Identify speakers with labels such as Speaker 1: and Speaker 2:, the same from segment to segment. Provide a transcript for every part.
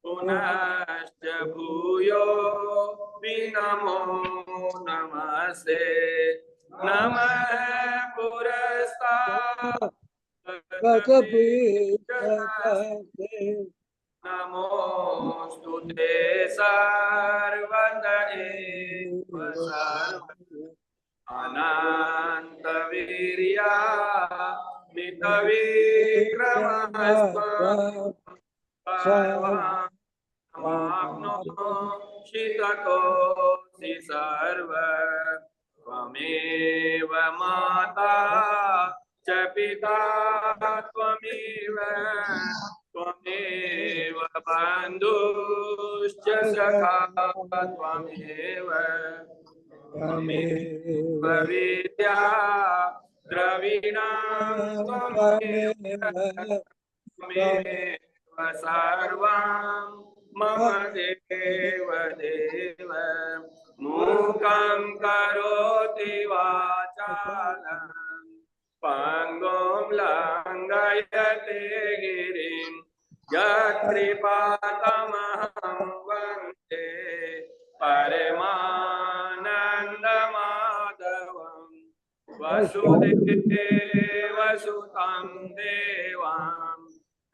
Speaker 1: पुनश्च भूयो नमो नमस्ते नमः पुरस्तात् नमोस्तुते सर्वत एव सर्व अनन्तवीर्या मितवीक्रमस्त्वमाप्नोषि ततोऽसि सर्व त्वमेव माता च पिता त्वमेव त्वमेव बन्धुश्च सखा त्वमेव त्वमेव विद्या द्रविणं त्वमेव सर्वं मम देव देव मूकं करोति वाचालं पङ्गुं लङ्घयते गिरिं यत्कृपातमहं वन्दे परमानन्दमाधवं वसुदेवसुतं देवां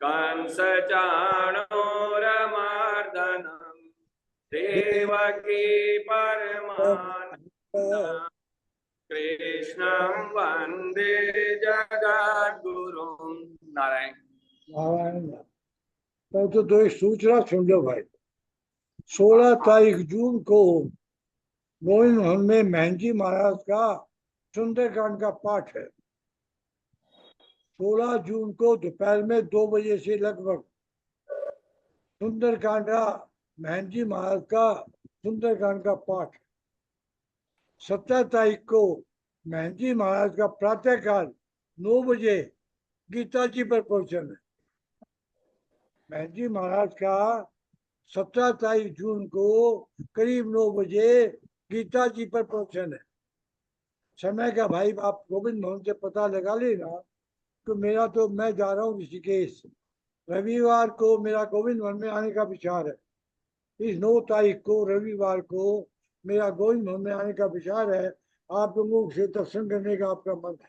Speaker 1: कंसचाणूरमर्दनं देवकी परमानन्दं कृष्णं वन्दे जगद्गुरुं। नारायण
Speaker 2: नारायण। तो एक सूचना सुन लो भाई। 16 तारीख जून को गोविंद भवन में महंजी महाराज का सुंदरकांड का पाठ है। 16 जून को दोपहर में 2 बजे से लगभग सुंदरकांड का महंजी महाराज का सुंदरकांड का पाठ। 17 तारीख को महंजी महाराज का प्रातःकाल 9 बजे गीता जी पर प्रवचन है। महंजी महाराज का 17 तारीख जून को करीब 9 बजे गीता जी पर प्रवचन है। समय का भाई आप गोविंद भवन से पता लगा लेना। तो मेरा तो मैं जा रहा हूँ ऋषिकेश। रविवार को मेरा गोविंद भवन में आने का विचार है। इस 9 तारीख को रविवार को मेरा गोविंद भवन में आने का विचार है। आप लोगों से दर्शन करने का आपका मन है।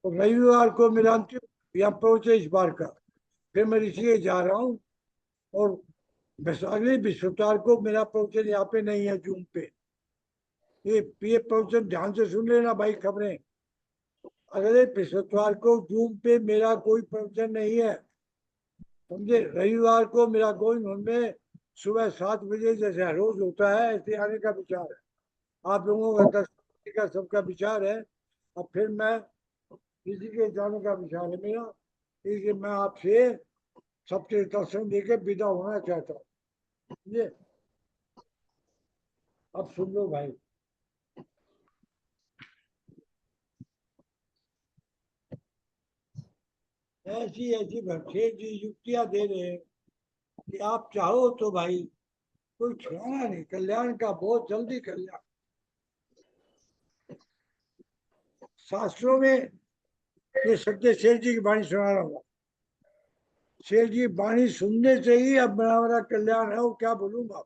Speaker 2: तो रविवार को मेरा अंतिम यहाँ पहुंचे इस बार का। फिर मैं ऋषिकेश जा रहा हूँ और अगले बृहस्पतिवार को मेरा प्रवचन यहाँ पे नहीं है जूम पे। ये प्रवचन ध्यान से सुन लेना भाई खबरें। अगले बृहस्पतिवार को जूम पे मेरा कोई प्रवचन नहीं है, समझे। रविवार को मेरा गोविंद भवन में सुबह 7 बजे जैसे रोज होता है ऐसे आने का विचार है। आप लोगों का दर्शन का सबका विचार है। अब फिर मैं किसी के जाने का विचार है मेरा, इसलिए मैं आपसे सबके दर्शन देके विदा होना चाहता हूँ। ये अब सुन लो भाई। ऐसी ऐसी भरखेर जी युक्तियां दे रहे हैं कि आप चाहो तो भाई कोई छुड़ाना नहीं। कल्याण का बहुत जल्दी कल्याण। शास्त्रों में ये सत्य शेर जी की वाणी सुना रहा हूँ। शेर जी वाणी सुनने से ही अब बड़ा कल्याण है। वो क्या बोलूंगा,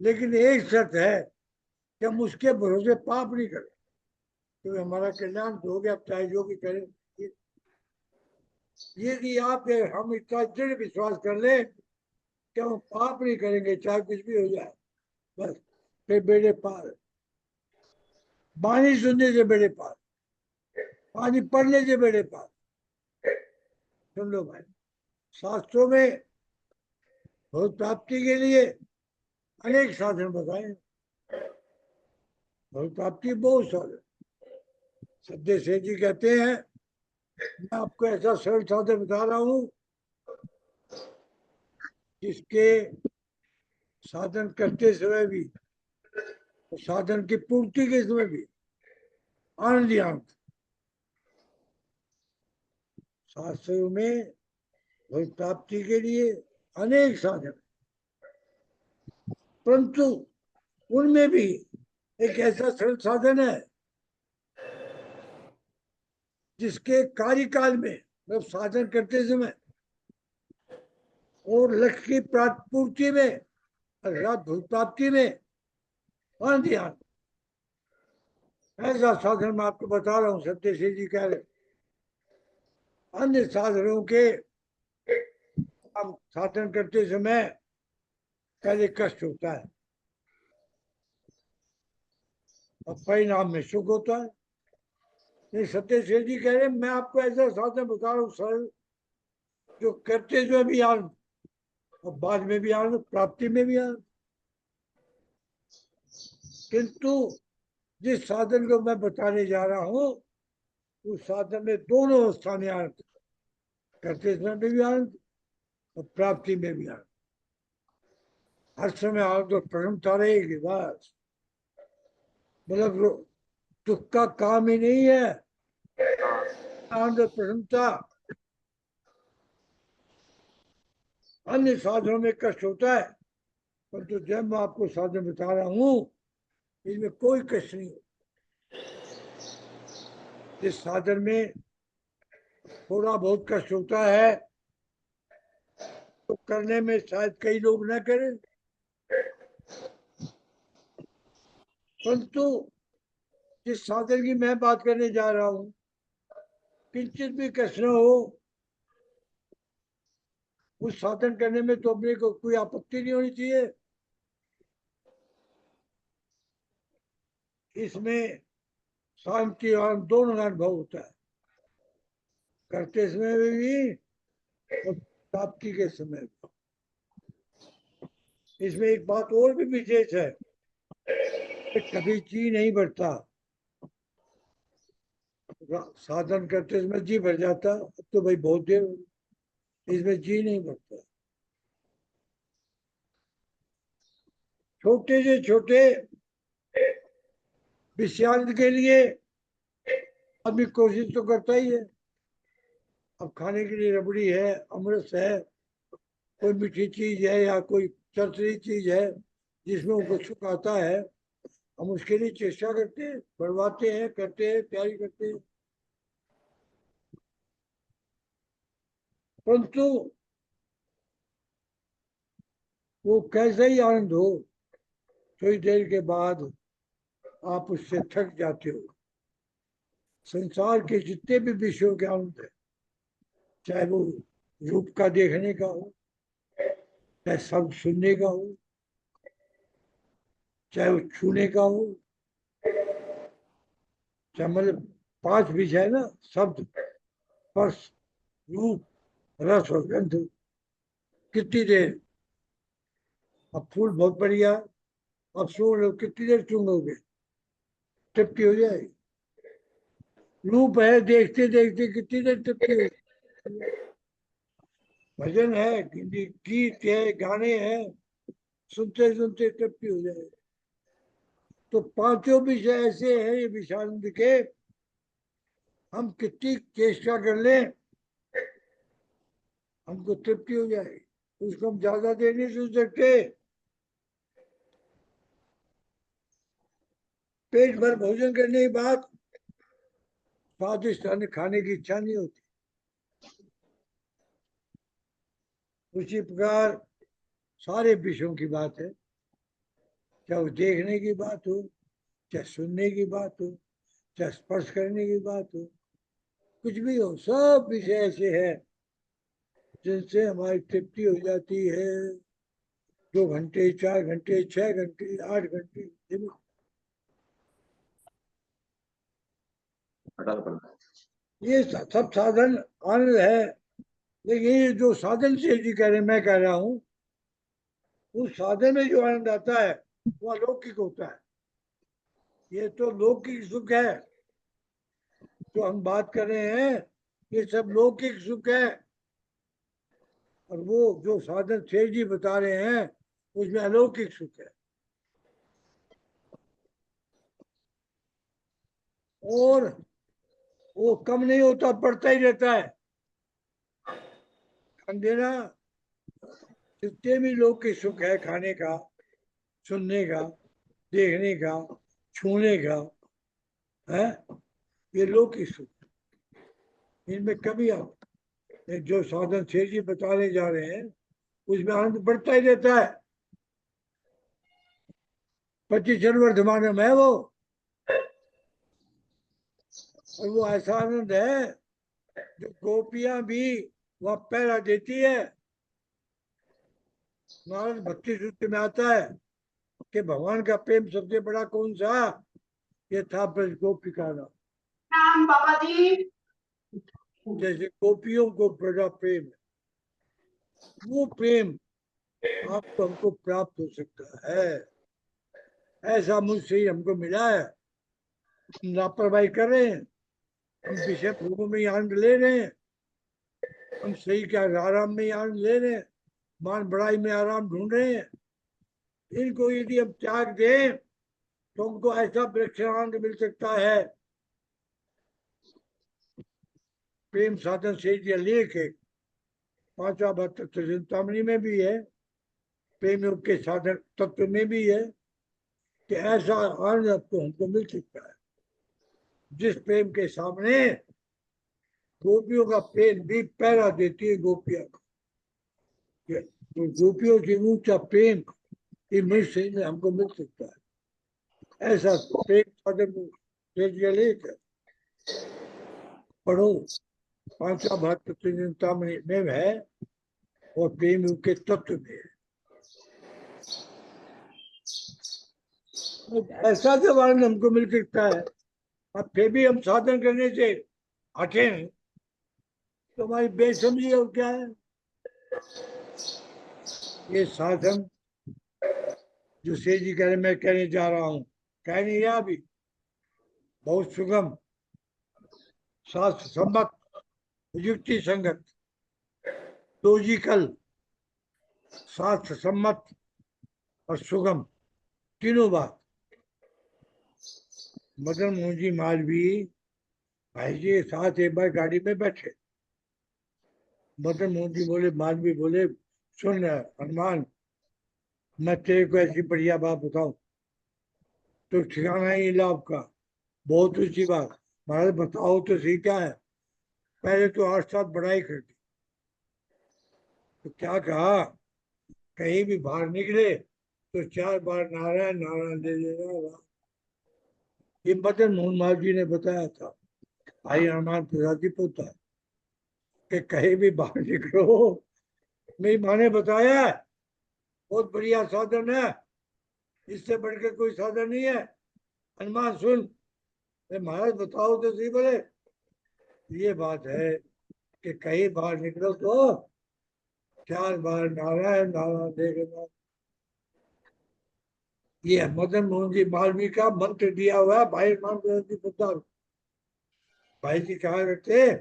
Speaker 2: लेकिन एक शर्त है कि हम उसके भरोसे पाप नहीं करें। तो हमारा कल्याण हो गया, चाहे जो भी करें। ये आप हम इतना दृढ़ विश्वास कर ले कि हम पाप नहीं करेंगे चाहे कुछ भी हो जाए, बस फिर बेड़े पार। वाणी सुनने से बेड़े पार, वाणी पढ़ने से बेड़े पार। सुन लो भाई, शास्त्रों में भोग प्राप्ति के लिए अनेक साधन बताए। भोग प्राप्ति बहुत साधन। सत्य सेठ जी कहते हैं मैं आपको ऐसा सरल साधन बता रहा हूं जिसके साधन करते समय भी और साधन की पूर्ति के समय भी आनंद ही आनंद। शास्त्रों में भोग प्राप्ति के लिए अनेक साधन, परंतु उनमें भी एक ऐसा सरल साधन है जिसके कार्यकाल में मतलब साधन करते समय और लक्ष्य की पूर्ति में अर्थात भूत प्राप्ति में ध्यान, ऐसा साधन मैं आपको बता रहा हूँ। सत्यशील जी कह रहे अन्य साधनों के हम साधन करते समय पहले कष्ट होता है और परिणाम में सुख होता है। नहीं, सत्यशील जी कह रहे मैं आपको ऐसा साधन बता रहा हूँ सरल, जो करते जो भी आनंद और बाद में भी आनंद, प्राप्ति में भी आनंद। किंतु जिस साधन को मैं बताने जा रहा हूँ उस साधन में दोनों अवस्था में आनंद, करते समय में भी आनंद और प्राप्ति में भी आनंद। हर समय आनंद और प्रसन्नता रहेगी बस। मतलब दुख का काम ही नहीं है आनंद और प्रसन्नता। अन्य साधनों में कष्ट होता है, परंतु जब मैं आपको साधन बता रहा हूँ इसमें कोई कष्ट नहीं। इस साधन में थोड़ा बहुत कष्ट होता है तो करने में शायद कई लोग न करें, परंतु जिस साधन की मैं बात करने जा रहा हूँ किंचित भी कष्ट न हो, उस साधन करने में तो अपने को कोई आपत्ति नहीं होनी चाहिए। इसमें शांति और दोनों का अनुभव होता है, करते समय में भी और प्राप्ति के समय भी। इसमें एक बात और भी विशेष है, कभी जी नहीं भरता। साधन करते समय जी भर जाता, अब तो भाई बहुत देर, इसमें जी नहीं भरता। छोटे से छोटे विषयांत के लिए आदमी कोशिश तो करता ही है। अब खाने के लिए रबड़ी है, अमृत है, कोई मीठी चीज है या कोई चरचरी चीज है जिसमें उनको सुख आता है, हम उसके लिए चेष्टा करते हैं, बढ़वाते हैं, करते हैं, तैयारी करते हैं। परंतु वो कैसे ही आनंद हो, थोड़ी देर के बाद आप उससे थक जाते हो। संसार के जितने भी विषयों के आनंद है, चाहे वो रूप का देखने का हो, चाहे शब्द सुनने का हो, चाहे वो छूने का हो, चाहे मतलब 5 विषय ना, शब्द, स्पर्श, रूप, रस और गंध। कितनी देर, अब फूल बहुत बढ़िया, अब सूंघ लो, कितनी देर सूंघोगे, तृप्ति हो जाएगी। रूप है, देखते देखते कितनी देर तृप्ति हो। भजन है, गीत है, गाने हैं, सुनते सुनते तृप्ति हो जाएगी। तो पांचों विषय ऐसे हैं ये विषानंद के, हम कितनी चेष्टा कर लें हमको तृप्ति हो जाएगी, उसको हम ज्यादा देर नहीं सुन सकते। पेट भर भोजन करने के बाद स्वादिष्ट अन्न खाने की इच्छा नहीं होती। उसी प्रकार सारे विषयों की बात है, चाहे वो देखने की बात हो, चाहे सुनने की बात हो, चाहे स्पर्श करने की बात हो, कुछ भी हो, सब विषय ऐसे है जिनसे हमारी तृप्ति हो जाती है। 2 घंटे, 4 घंटे, 6 घंटे, 8 घंटे, ये सब साधन आनंद है। लेकिन ये जो साधन से जी कह रहे मैं कह रहा हूँ, उस साधन में जो आनंद आता है वो अलौकिक होता है। ये तो लौकिक सुख है जो हम बात कर रहे हैं, ये सब लौकिक सुख है। और वो जो साधन सेठ जी बता रहे हैं उसमें अलौकिक सुख है। और वो कम नहीं होता, बढ़ता ही रहता है। अंधेरा जितने भी लौकिक सुख है, खाने का, सुनने का, देखने का, छूने का, है, ये लौकिक सुख। इनमें कमी आ, जो साधन शेर जी बताने जा रहे हैं उसमें आनंद बढ़ता ही रहता है। 25 वर्धमान में है वो, और वो ऐसा आनंद है जो गोपियां भी वह पहरा देती है। नारद भक्ति सूत्र में आता है कि भगवान का प्रेम सबसे बड़ा कौन सा? ये था ब्रज गोपिका नाम।
Speaker 3: नाम बाबा जी।
Speaker 2: जैसे गोपियों को बड़ा प्रेम है, वो प्रेम आपको हमको प्राप्त हो सकता है। ऐसा मुझसे ही हमको मिला है। हम लापरवाही कर रहे हैं, हम विषय भोगों में ही आनंद ले रहे हैं, हम सही क्या आराम में ही आनंद ले रहे हैं, मान बड़ाई में आराम ढूंढ रहे हैं। इनको यदि हम त्याग दें तो हमको ऐसा वृक्षानंद मिल सकता है। प्रेम साधन से ये लेख है, पांचवा भक्त चिंतामणि में भी है, प्रेम योग के साधन तत्व में भी है कि ऐसा आनंद आपको हमको मिल सकता है जिस प्रेम के सामने गोपियों का प्रेम भी पैरा देती है। गोपियां को तो गोपियों से ऊंचा प्रेम ये मनुष्य में हमको मिल सकता है। ऐसा प्रेम साधन लेख है, पढ़ो। पांचवा भक्त चिंतामणि में है और प्रेम योग के तत्व में है। ऐसा जब आनंद हमको मिल सकता है, अब फिर भी हम साधन करने से हटे हैं तो हमारी बेसमझी और क्या है? ये साधन जो शेर जी कह रहे मैं कहने जा रहा हूँ, कह नहीं रहा अभी, बहुत सुगम, शास्त्र सम्मत, युक्ति संगत, लॉजिकल, शास्त्र सम्मत और सुगम, तीनों बात। मदन मोहन जी मालवीय भाई जी के साथ एक बार गाड़ी में बैठे। मदन मोहन जी बोले, मालवीय बोले, सुन हनुमान, मैं तेरे को ऐसी बढ़िया बात बताऊं, तो ठिकाना ही लाभ का, बहुत ऊंची बात। महाराज बताओ तो सही क्या है? पहले तो 8 साल बड़ाई कर दी, तो क्या कहा, कहीं भी बाहर निकले तो 4 बार नारायण नारायण दे देना। ये मदन मोहन माल जी ने बताया था, भाई हनुमान प्रसाद जी पोता है, कि कहीं भी बाहर निकलो, मेरी माँ ने बताया है, बहुत बढ़िया साधन है, इससे बढ़कर कोई साधन नहीं है। हनुमान सुन, महाराज बताओ तो सही। बोले ये बात है कि कहीं बाहर निकलो तो 4 बार नारायण नारायण देगा। ये मदन मोहन जी मालवीय का मंत्र दिया हुआ है भाई हनुमान जी पोता। भाई जी कहा करते,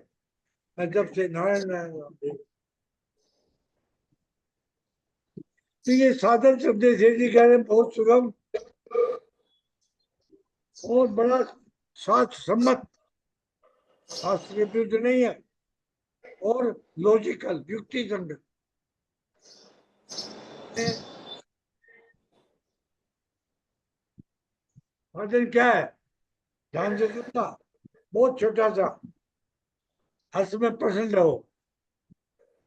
Speaker 2: मैं जब से नारायण नारायण नाम दे, तो ये साधन शब्द शेर जी कह रहे हैं बहुत सुगम और बड़ा शास्त्र सम्मत, शास्त्र के विरुद्ध नहीं है, और लॉजिकल, युक्ति संगत। साधन क्या है? ध्यान से सुनना, बहुत छोटा सा, हर समय प्रसन्न रहो,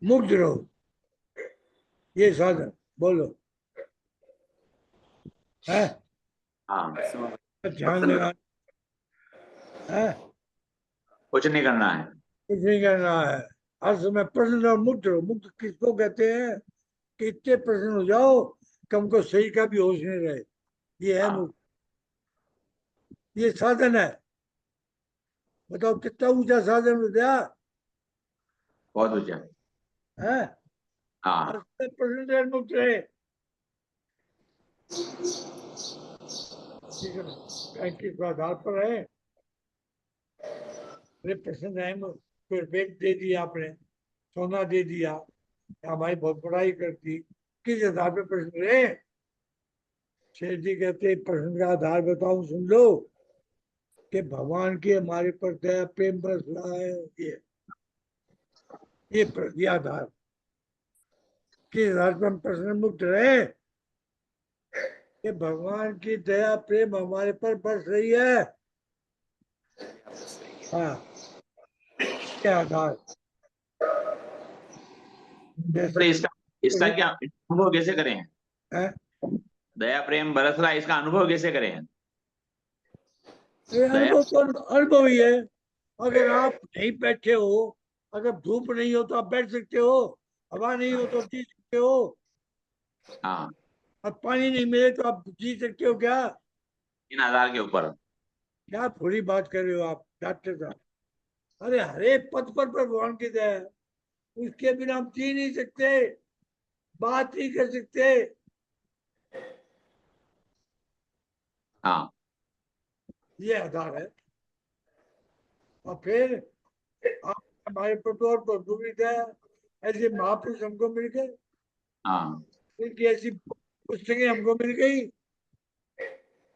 Speaker 2: मुग्ध रहो, ये साधन। बोलो है,
Speaker 4: हाँ,
Speaker 2: ध्यान लगा है,
Speaker 4: कुछ नहीं करना है।
Speaker 2: कुछ नहीं करना है, हर समय प्रसन्न और मुग्ध रहो। मुग्ध किसको कहते हैं? कि इतने प्रसन्न हो जाओ कि हमको सही का भी होश नहीं रहे, ये है मुग्ध। ये साधन है। बताओ कितना ऊंचा साधन हो गया
Speaker 4: बहुत ऊंचा।
Speaker 2: है?
Speaker 4: हाँ,
Speaker 2: 80% मुक्त रहे। ठीक है, 35 को आधार पर है, मेरे प्रश्न है, फिर बेच दे दिया आपने, सोना दे दिया, हमारी बहुत बड़ाई करती, किस आधार पे प्रश्न रहे? शेर जी कहते प्रश्न का आधार बताओ, सुन लो, कि भगवान की हमारे पर दया प्रेम बरस रहा है। ये आधार, किस आधार पर हम प्रश्न मुक्त रहे? कि भगवान की दया प्रेम हमारे पर बरस रही है। हाँ, के आधार
Speaker 4: तो इसका क्या अनुभव कैसे करें?
Speaker 2: है।
Speaker 4: दया प्रेम बरस रहा है, इसका अनुभव कैसे करें?
Speaker 2: ये
Speaker 4: दया
Speaker 2: अनुभव तो अनुभव ही है। अगर आप नहीं बैठे हो, अगर धूप नहीं हो तो आप बैठ सकते हो, हवा नहीं हो तो जी सकते हो,
Speaker 4: हाँ,
Speaker 2: और पानी नहीं मिले तो आप जी सकते हो क्या?
Speaker 4: इन आधार के ऊपर।
Speaker 2: क्या थोड़ी बात कर रहे हो आप डॉक्टर साहब? अरे हरे पद पर भगवान की दया है, उसके बिना हम जी नहीं सकते, बात नहीं कर सकते।
Speaker 4: हाँ,
Speaker 2: ये आधार है। और फिर आप हमारे प्रतोर पर दुविध है, ऐसे महापुरुष हमको मिल गए,
Speaker 4: हाँ,
Speaker 2: इनकी ऐसी पुस्तकें हमको मिल गई,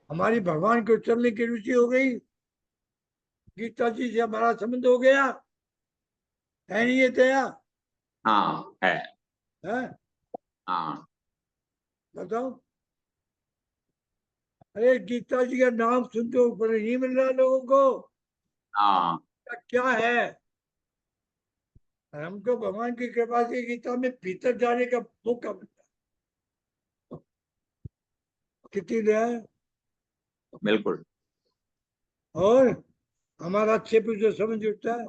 Speaker 2: हमारी भगवान को चलने की रुचि हो गई, गीता जी से हमारा संबंध हो गया, है नहीं ये दया?
Speaker 4: हाँ है।
Speaker 2: है?
Speaker 4: हाँ,
Speaker 2: बताओ। अरे गीता जी का नाम सुनते हो पर नहीं मिल रहा लोगों को,
Speaker 4: हाँ,
Speaker 2: क्या है? हमको भगवान की कृपा से गीता में भीतर जाने का मौका मिलता है। कितनी दया है।
Speaker 4: बिल्कुल।
Speaker 2: और हमारा अच्छे पुरुषों से समझ उठता है,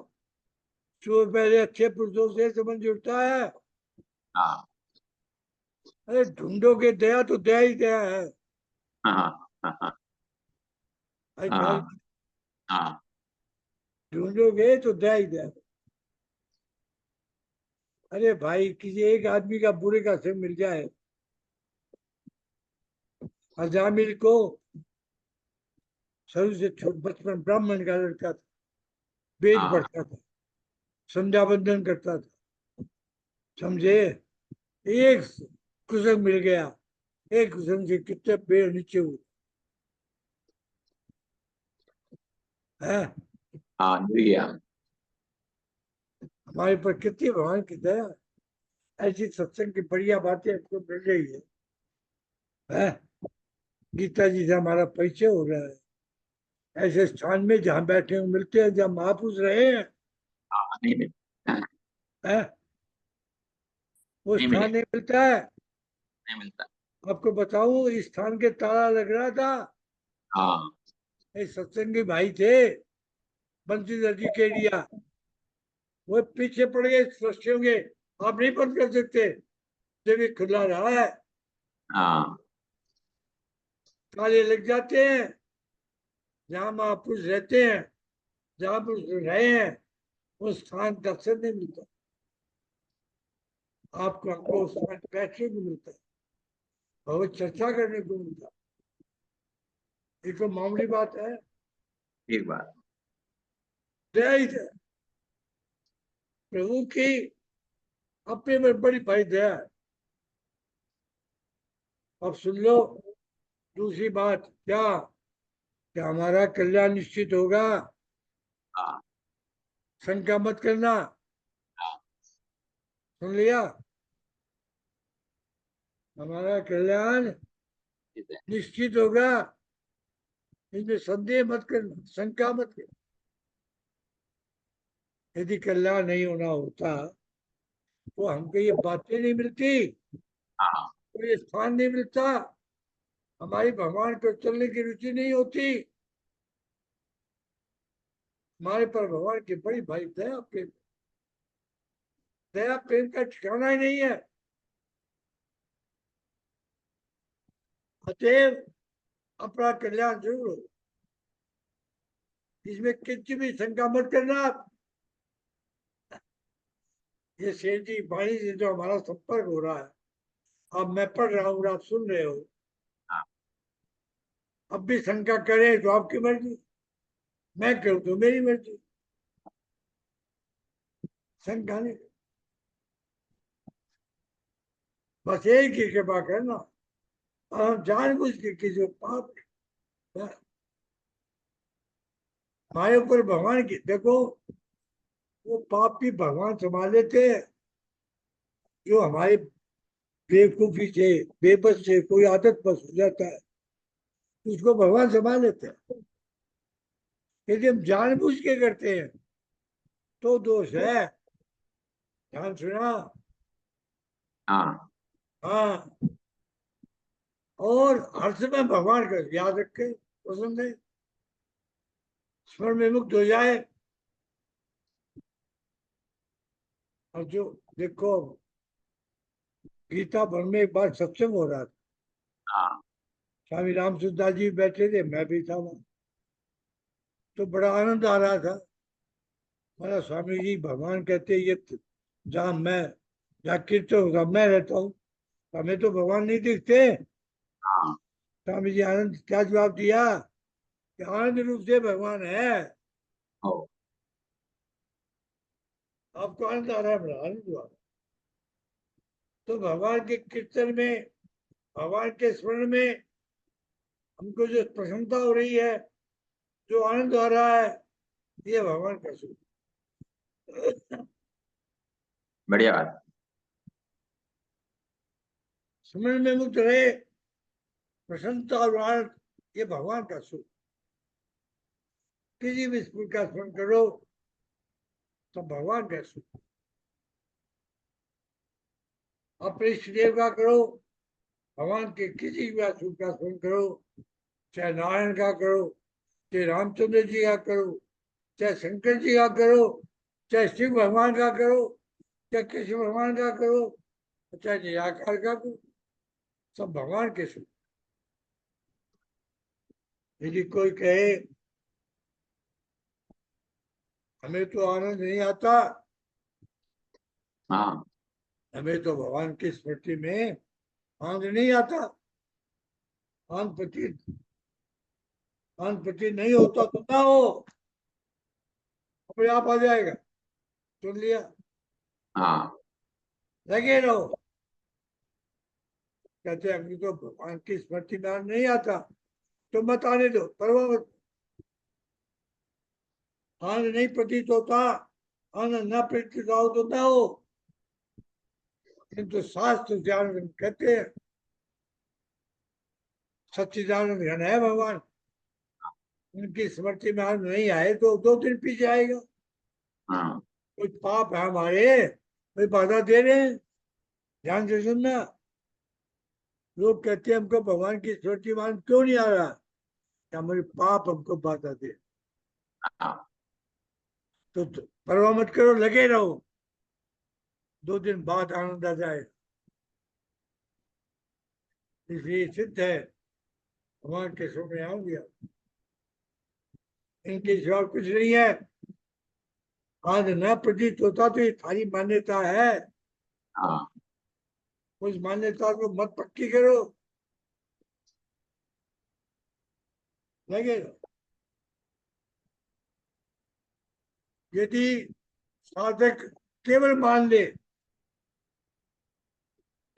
Speaker 2: सुबह पहले अच्छे पुरुषों से समझ उठता है।
Speaker 4: हाँ,
Speaker 2: अरे ढूंढोगे दया तो दया ही दया है।
Speaker 4: हाँ, हाँ, हाँ,
Speaker 2: अरे ख्याल,
Speaker 4: हाँ, हाँ,
Speaker 2: ढूंढोगे तो दया ही दया है। अरे भाई किसी एक आदमी का बुरे का संग मिल जाए, अजामिल को शुरू से बचपन ब्राह्मण का लड़का था, वेद
Speaker 4: हाँ,
Speaker 2: पढ़ता था, संध्या बंदन करता था, समझे? एक कुसंग मिल गया, एक कुसंग से कितने पेड़ नीचे हुए हैं।
Speaker 4: हाँ, मिल गया।
Speaker 2: हमारे पर कितनी भगवान की दया, ऐसी सत्संग की बढ़िया बातें हमको मिल रही है। गीता जी से हमारा परिचय हो रहा है, ऐसे स्थान में जहाँ बैठे हो मिलते हैं, जहाँ महापुरुष रहे हैं।
Speaker 4: हाँ, नहीं मिल
Speaker 2: है? वो
Speaker 4: नहीं
Speaker 2: स्थान
Speaker 4: मिले,
Speaker 2: नहीं मिलता है।
Speaker 4: नहीं मिलता।
Speaker 2: आपको बताऊं, इस स्थान के ताला लग रहा था,
Speaker 4: हाँ,
Speaker 2: एक सत्संगी भाई थे, बंसीधर जी के लिया, वो पीछे पड़ गए, सृष्टि होंगे, आप नहीं बंद कर सकते, जब ये खुला रहा है,
Speaker 4: हाँ,
Speaker 2: ताले लग जाते हैं। जहाँ महापुरुष रहते हैं, जहाँ पुरुष रहे हैं, उस स्थान दर्शन नहीं मिलता, आपको हमको उस स्थान बैठने को मिलता है, बहुत चर्चा करने को मिलता है। ये तो मामूली बात है।
Speaker 4: ठीक बात।
Speaker 2: दया ही दया, प्रभु की अपने में बड़ी भाई दया है। अब सुन लो दूसरी बात, क्या क्या हमारा कल्याण निश्चित होगा,
Speaker 4: हाँ,
Speaker 2: शंका मत करना।
Speaker 4: हाँ,
Speaker 2: सुन लिया? हमारा कल्याण
Speaker 4: ठीक है।
Speaker 2: निश्चित होगा, इसमें संदेह मत करना, शंका मत करना। यदि कल्याण नहीं होना होता तो हमको ये बातें नहीं मिलती,
Speaker 4: हाँ,
Speaker 2: तो ये स्थान नहीं मिलता, हमारी भगवान को चलने की रुचि नहीं होती, हमारे पर भगवान की बड़ी भाई दया प्रेम, दया प्रेम का ठिकाना ही नहीं है। अतएव अपना कल्याण जरूर हो, इसमें किंचित भी शंका मत करना आप। ये शेर जी वाणी से जो हमारा संपर्क हो रहा है, अब मैं पढ़ रहा हूँ, आप सुन रहे हो,
Speaker 4: हाँ,
Speaker 2: अब भी शंका करें तो आपकी मर्जी, मैं करूँ तो मेरी मर्जी, शंका नहीं। बस एक ही कृपा करना, और हम जानबूझ के किसी पाप हमारे ऊपर भगवान की, देखो वो पाप भी भगवान संभाल लेते हैं, जो हमारे बेवकूफी से, बेबस से कोई आदत बस हो जाता है, उसको भगवान संभाल लेते हैं। यदि हम जानबूझ के करते हैं तो दोष है। ध्यान सुना।
Speaker 4: हाँ
Speaker 2: हाँ, और हर समय भगवान का याद रखे, पसंद है, स्मरण में मुक्त हो जाए। और जो देखो, गीता भर में एक बार सत्संग हो रहा था,
Speaker 4: हाँ
Speaker 2: स्वामी रामसुदास जी बैठे थे, मैं भी था वहां, तो बड़ा आनंद आ रहा था। बोला, स्वामी जी भगवान कहते ये जहाँ मैं, जहाँ कीर्तन होगा मैं रहता हूँ, हमें तो भगवान नहीं दिखते।
Speaker 4: हाँ
Speaker 2: स्वामी जी आनंद क्या जवाब दिया कि आनंद रूप से भगवान है।
Speaker 4: ओ
Speaker 2: आपको आनंद आ रहा है, बड़ा आनंद हुआ। तो भगवान के कीर्तन में, भगवान के स्मरण में हमको जो प्रसन्नता हो रही है, जो आनंद आ रहा है, ये भगवान का सुख।
Speaker 4: बढ़िया बात।
Speaker 2: स्मरण में मुक्त रहे, प्रसन्नता और आनंद, ये भगवान का सुख। किसी भी स्कूल का स्मरण करो तो भगवान का सुख। अपने इष्ट देव का करो, भगवान के किसी भी सुख का स्मरण करो, चाहे नारायण का करो, चाहे रामचंद्र जी का करो, चाहे शंकर जी का करो, चाहे शिव भगवान का करो, चाहे कृष्ण भगवान का करो, चाहे निराकार का करो, सब भगवान के सुख। यदि कोई कहे हमें तो आनंद नहीं आता,
Speaker 4: हाँ
Speaker 2: हमें तो भगवान की स्मृति में आनंद नहीं आता, आनंद प्रतीत नहीं होता तो ना हो, अपने आप आ जाएगा। सुन लिया,
Speaker 4: हाँ
Speaker 2: लगे रहो। कहते हैं अभी तो भगवान की स्मृति में आनंद नहीं आता, तो मत आने दो, परवाह मत। आनंद नहीं प्रतीत होता, आनंद न प्रतीत हो तो ना हो, किंतु शास्त्र ज्ञान कहते हैं सच्चिदानंद घन है भगवान, उनकी स्मृति में आनंद नहीं आए तो 2 दिन पीछे आएगा।
Speaker 4: हाँ
Speaker 2: कोई पाप है हमारे, कोई बाधा दे रहे हैं। ध्यान से सुनना। लोग कहते हैं हमको भगवान की स्मृति में आनंद क्यों नहीं आ रहा, कि हमारे पाप हमको बाधा दे।
Speaker 4: हाँ
Speaker 2: तो परवाह मत करो, लगे रहो, 2 दिन बाद आनंद आ जाए। इसलिए सिद्ध है भगवान के सुख में आ गया, इनके सिवा कुछ नहीं है। आज न प्रतीत होता तो ये थारी मान्यता है,
Speaker 4: हाँ
Speaker 2: उस मान्यता को मत पक्की करो, लगे रहो। यदि साधक केवल मान ले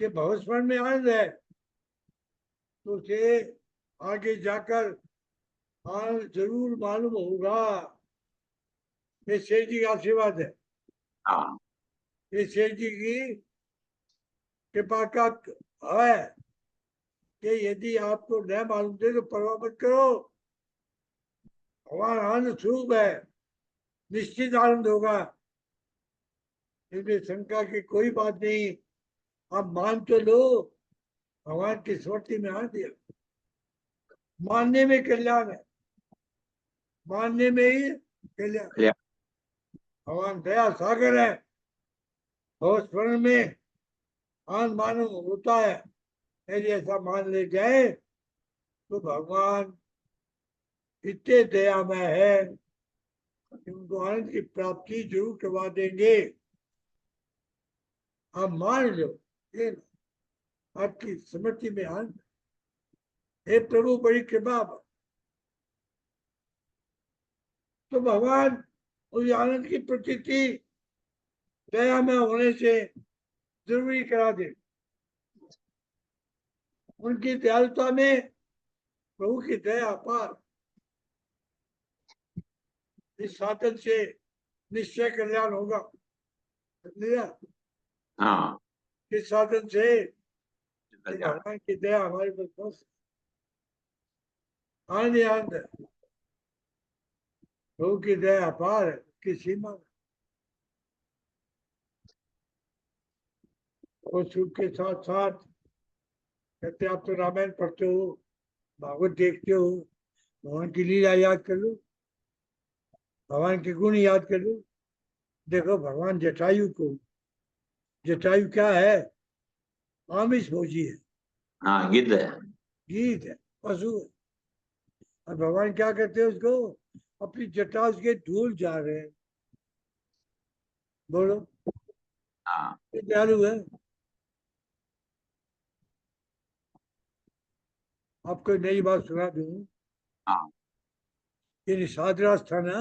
Speaker 2: कि भवस्मरण में आनंद है, तो उसे आगे जाकर आनंद जरूर मालूम होगा। ये शेष जी का आशीर्वाद है,
Speaker 4: हाँ
Speaker 2: ये शेष जी की कृपा का है कि यदि आपको न मालूम दे तो परवाह मत करो, भगवान आनंद स्वरूप है, निश्चित आनंद होगा, इसमें शंका की कोई बात नहीं। आप मान तो लो, भगवान की स्मृति में आ दिया। मानने में कल्याण है, मानने में ही कल्याण।
Speaker 4: बढ़िया।
Speaker 2: भगवान दया सागर है, और स्मरण में आनंद मानव होता है। यदि ऐसा मान ले जाए तो भगवान इतने दयामय है कि उनको आनंद की प्राप्ति जरूर करवा देंगे। आप मान लो, ये आपकी स्मृति में आनंद। हे प्रभु बड़ी कृपा। तो भगवान उस आनंद की प्रतीति दया में होने से जरूरी करा दे। उनकी दयालुता में प्रभु की दया अपार। इस साधन से निश्चय कल्याण होगा। समझ,
Speaker 4: हाँ
Speaker 2: इस साधन से
Speaker 4: कल्याण।
Speaker 2: भगवान की दया हमारे पर बस आनंद ही आनंद है। प्रभु की दया अपार है, की सीमा है। और सुख के साथ साथ कहते आप तो रामायण पढ़ते हो, भागवत देखते हो, भगवान की लीला याद कर लो, भगवान के गुण याद कर लो। देखो भगवान जटायु क्या है? आमिष भोजी है,
Speaker 4: हाँ गिद्ध है।
Speaker 2: गीत है, पशु है। और भगवान क्या करते हैं उसको? अपनी जटा उसके धूल जा रहे हैं। बोलो,
Speaker 4: हाँ
Speaker 2: ये दयालु है। आपको नई बात सुना दूं।
Speaker 4: हाँ
Speaker 2: ये निषाद राज था ना,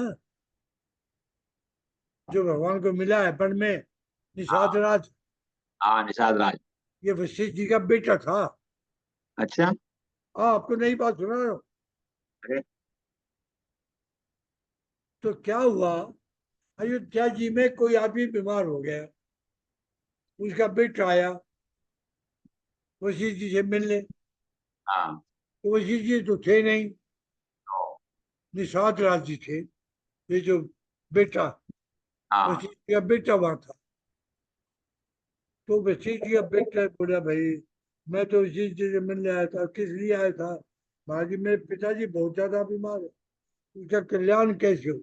Speaker 2: जो भगवान को मिला है वन में, निषाद राज,
Speaker 4: हाँ निषाद राज।
Speaker 2: ये वशिष्ठ जी का बेटा था।
Speaker 4: अच्छा।
Speaker 2: हाँ, आपको नई बात सुना रहा हूं।
Speaker 4: अरे
Speaker 2: तो क्या हुआ, अयोध्या जी में कोई आदमी बीमार हो गया, उसका बेटा आया वशिष्ठ जी से मिलने।
Speaker 4: हाँ।
Speaker 2: तो वशिष्ठ जी तो थे नहीं,
Speaker 4: ओ,
Speaker 2: निषाद राज जी थे। ये जो बेटा,
Speaker 4: हाँ
Speaker 2: वशिष्ठ जी का बेटा वहां था। तो वशिष्ठ जी का बेटा बोला, भाई मैं तो वशिष्ठ जी से मिलने आया था। किस लिए आया था? महाराज जी मेरे पिताजी बहुत ज्यादा बीमार है, उसका कल्याण कैसे हो,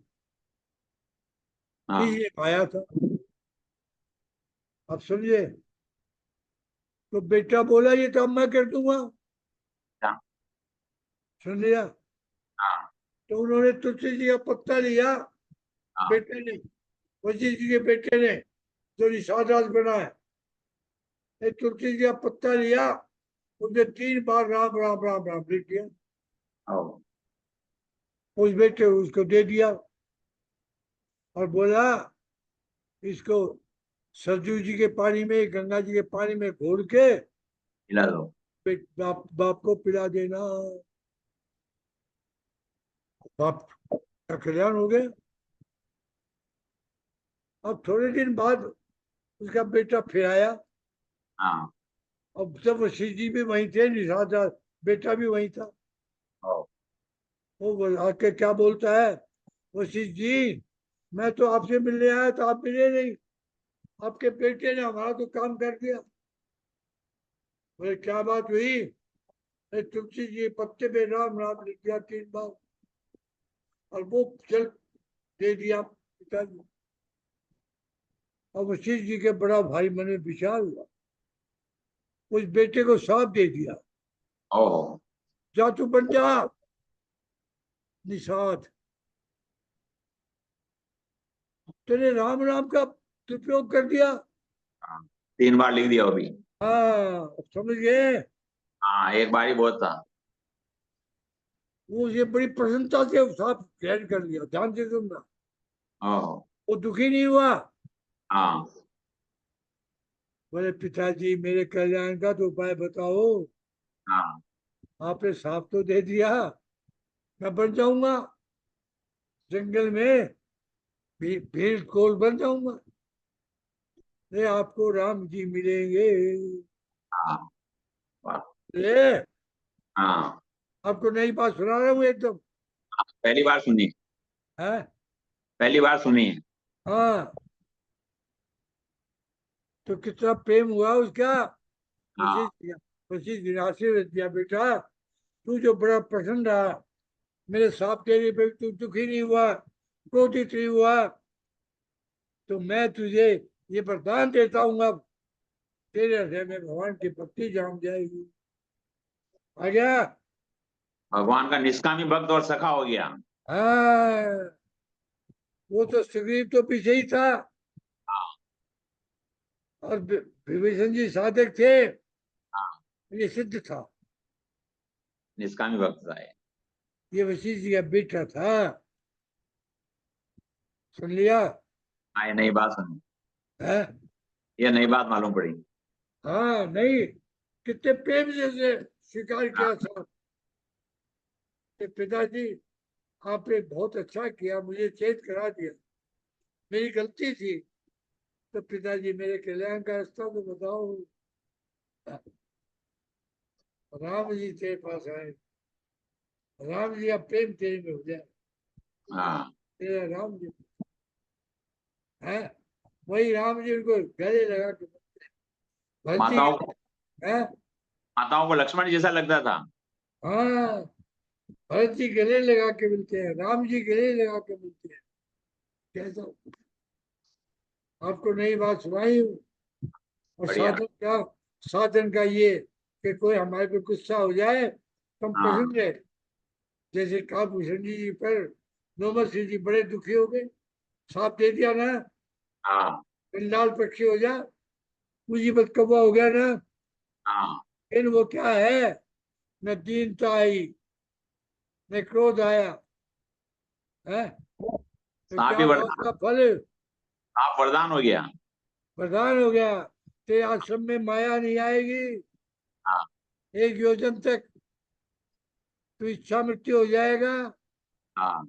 Speaker 4: हाँ।
Speaker 2: इसलिए आया था। आप समझे? तो बेटा बोला ये काम मैं कर दूंगा।
Speaker 4: अच्छा।
Speaker 2: सुन लिया?
Speaker 4: हाँ
Speaker 2: तो उन्होंने तुलसी जी का पत्ता लिया,
Speaker 4: हाँ।
Speaker 2: बेटे ने, वशिष्ठ जी के बेटे ने, जो निषाद राज बना है, एक तुलसी जी का पत्ता लिया, उसने 3 बार राम राम राम राम लिख दिया,
Speaker 4: ओ,
Speaker 2: उस बेटे को उसको दे दिया और बोला इसको सरजू जी के पानी में, गंगा जी के पानी में घोल के
Speaker 4: खिला दो।
Speaker 2: बाप बाप को पिला देना। बाप का कल्याण हो गया। अब थोड़े दिन बाद उसका बेटा फिर आया।
Speaker 4: हाँ।
Speaker 2: अब जब वशिष्ठ जी भी वहीं थे, निषाद राज बेटा भी वहीं था।
Speaker 4: ओ,
Speaker 2: वो आके क्या बोलता है, वशिष्ठ जी मैं तो आपसे मिलने आया था, आप मिले नहीं, आपके बेटे ने हमारा तो काम कर दिया। बोले क्या बात हुई? अरे तुलसी जी पत्ते पे राम राम लिख दिया 3 बार, और वो जल दे दिया पिताजी। और वशिष्ठ जी के बड़ा भाई मन में विचार हुआ, उस बेटे को साथ दे दिया,
Speaker 4: ओ,
Speaker 2: जा तू बन जा निषाद, तेरे राम राम का दुरुपयोग कर दिया।
Speaker 4: हाँ, 3 बार लिख दिया वो भी।
Speaker 2: हाँ, अब समझ गए?
Speaker 4: हाँ एक बार ही बहुत था।
Speaker 2: वो ये बड़ी प्रसन्नता से साफ ग्रहण कर लिया। ध्यान से सुनना,
Speaker 4: ओ,
Speaker 2: वो दुखी नहीं हुआ।
Speaker 4: हाँ
Speaker 2: बोले पिताजी मेरे कल्याण का तो उपाय बताओ।
Speaker 4: हाँ।
Speaker 2: आपने साफ तो दे दिया, मैं बन जाऊंगा जंगल में भीड़ कोल बन जाऊंगा। ये आपको राम जी मिलेंगे।
Speaker 4: हाँ वाह,
Speaker 2: ये
Speaker 4: हाँ।
Speaker 2: आपको नई बात सुना रहा हूँ एकदम।
Speaker 4: पहली बार सुनी।
Speaker 2: है?
Speaker 4: पहली बार सुनी है।
Speaker 2: हाँ, तो कितना प्रेम हुआ उसका।
Speaker 4: हाँ
Speaker 2: वशिष्ठ जी ने आशीर्वाद दिया, बेटा तू जो बड़ा प्रसन्न रहा, मेरे साथ तेरे पे तू दुखी नहीं हुआ, क्रोधित नहीं हुआ, तो मैं तुझे ये वरदान देता हूँ, अब तेरे हृदय में भगवान की भक्ति जाम जाएगी। आ गया?
Speaker 4: भगवान का निष्कामी भक्त और सखा हो गया।
Speaker 2: हाँ, वो तो सुग्रीव तो पीछे ही था,
Speaker 4: हाँ
Speaker 2: और विभीषण जी साधक थे,
Speaker 4: हाँ।
Speaker 2: ये सिद्ध था।
Speaker 4: निष्कामी भक्त था ये।
Speaker 2: ये वशिष्ठ जी का बेटा था। सुन लिया?
Speaker 4: हाँ ये नई बात सुनी।
Speaker 2: है?
Speaker 4: ये नई बात मालूम पड़ी।
Speaker 2: हाँ, नहीं, कितने प्रेम से उसे स्वीकार
Speaker 4: हाँ
Speaker 2: किया था कि पिताजी आपने बहुत अच्छा किया, मुझे चेत करा दिया, मेरी गलती थी। तो पिताजी मेरे कल्याण का रास्ता तो बताओ। राम जी तेरे पास आए, राम जी का प्रेम तेरे में हो जाए,
Speaker 4: हाँ
Speaker 2: तेरा राम जी है। वही राम जी उनको गले लगा के, भरत जी
Speaker 4: माताओं को
Speaker 2: हैं?
Speaker 4: लक्ष्मण जैसा लगता था।
Speaker 2: हाँ, भरत जी गले लगा के मिलते हैं, राम जी गले लगा के मिलते हैं। कैसा, आपको नई बात सुनाई हूँ। और
Speaker 4: बढ़िया।
Speaker 2: साधन का ये कि कोई हमारे पे गुस्सा हो जाए तो हम
Speaker 4: हाँ
Speaker 2: प्रसन्न रहे। जैसे कालभूषण जी पर नोमल सिंह जी बड़े दुखी हो गए, साथ दे दिया ना,
Speaker 4: हाँ
Speaker 2: लाल पक्षी हो जा, मुसीबत कौवा हो गया ना।
Speaker 4: हाँ
Speaker 2: फिर वो क्या है, न दीनता आई, न क्रोध आया, है तो
Speaker 4: सांप
Speaker 2: क्या
Speaker 4: ही
Speaker 2: हुआ
Speaker 4: वरदान,
Speaker 2: उसका फल,
Speaker 4: सांप वरदान हो गया।
Speaker 2: प्रधान हो गया। तेरे आश्रम में माया नहीं आएगी,
Speaker 4: हाँ
Speaker 2: 1 योजन तक तो इच्छा मृत्यु हो जाएगा।
Speaker 4: हाँ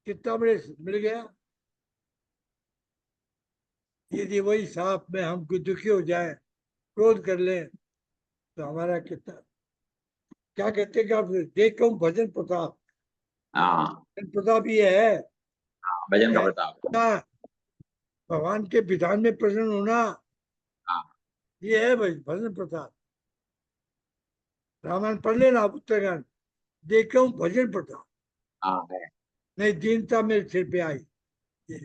Speaker 2: कितना बड़े मिल गया। यदि वही सांप में हम कोई दुखी हो जाए, क्रोध कर ले, तो हमारा कितना, क्या कहते हैं कि आप देखो भजन प्रताप,
Speaker 4: हाँ
Speaker 2: भजन प्रताप ये है
Speaker 4: हाँ, भजन का
Speaker 2: कि
Speaker 4: प्रताप।
Speaker 2: भगवान के विधान में प्रसन्न होना,
Speaker 4: हाँ
Speaker 2: ये है भजन प्रताप। रामायण पढ़ लेना आप, उत्तरकांड, देखो भजन प्रताप,
Speaker 4: हाँ है।
Speaker 2: नहीं दीनता मेरे सिर पे आई। ये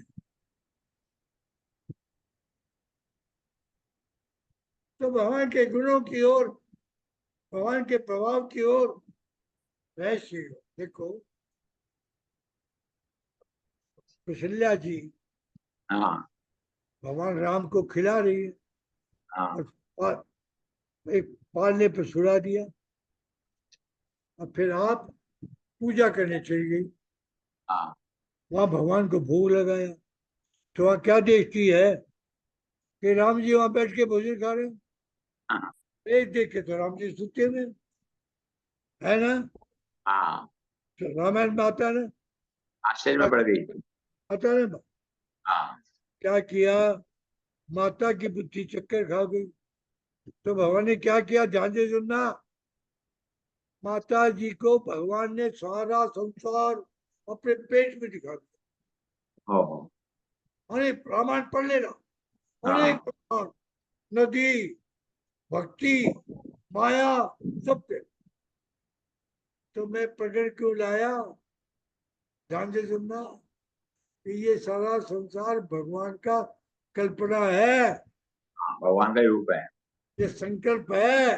Speaker 2: तो भगवान के गुणों की ओर, भगवान के प्रभाव की ओर रहस्य देखो। कौशल्या जी
Speaker 4: हाँ
Speaker 2: भगवान राम को खिला रही है,
Speaker 4: हाँ
Speaker 2: और एक पालने पर सुला दिया, और फिर आप पूजा करने चली गई,
Speaker 4: हाँ
Speaker 2: वहां भगवान को भोग लगाया। तो वहां क्या देखती है कि राम जी वहां बैठ के भोजन खा रहे हैं,
Speaker 4: हाँ
Speaker 2: एक देख के तो राम जी सुते हुए हैं, है ना।
Speaker 4: हाँ,
Speaker 2: तो रामायण में आता है ना,
Speaker 4: आश्चर्य में पड़ गई।
Speaker 2: आता है ना,
Speaker 4: हाँ
Speaker 2: क्या किया, माता की बुद्धि चक्कर खा गई। तो भगवान ने क्या किया, ध्यान से सुनना। माता जी को भगवान ने सारा संसार अपने पेट में दिखा दिया।
Speaker 4: हो।
Speaker 2: अनेक रामायण पढ़ लेना, अनेक
Speaker 4: हाँ
Speaker 2: प्रकार, नदी, भक्ति, माया, सब पे। तो मैं प्रकट क्यों लाया, ध्यान से सुनना, कि ये सारा संसार भगवान का कल्पना है,
Speaker 4: हाँ, भगवान का ही रूप है।
Speaker 2: ये संकल्प है,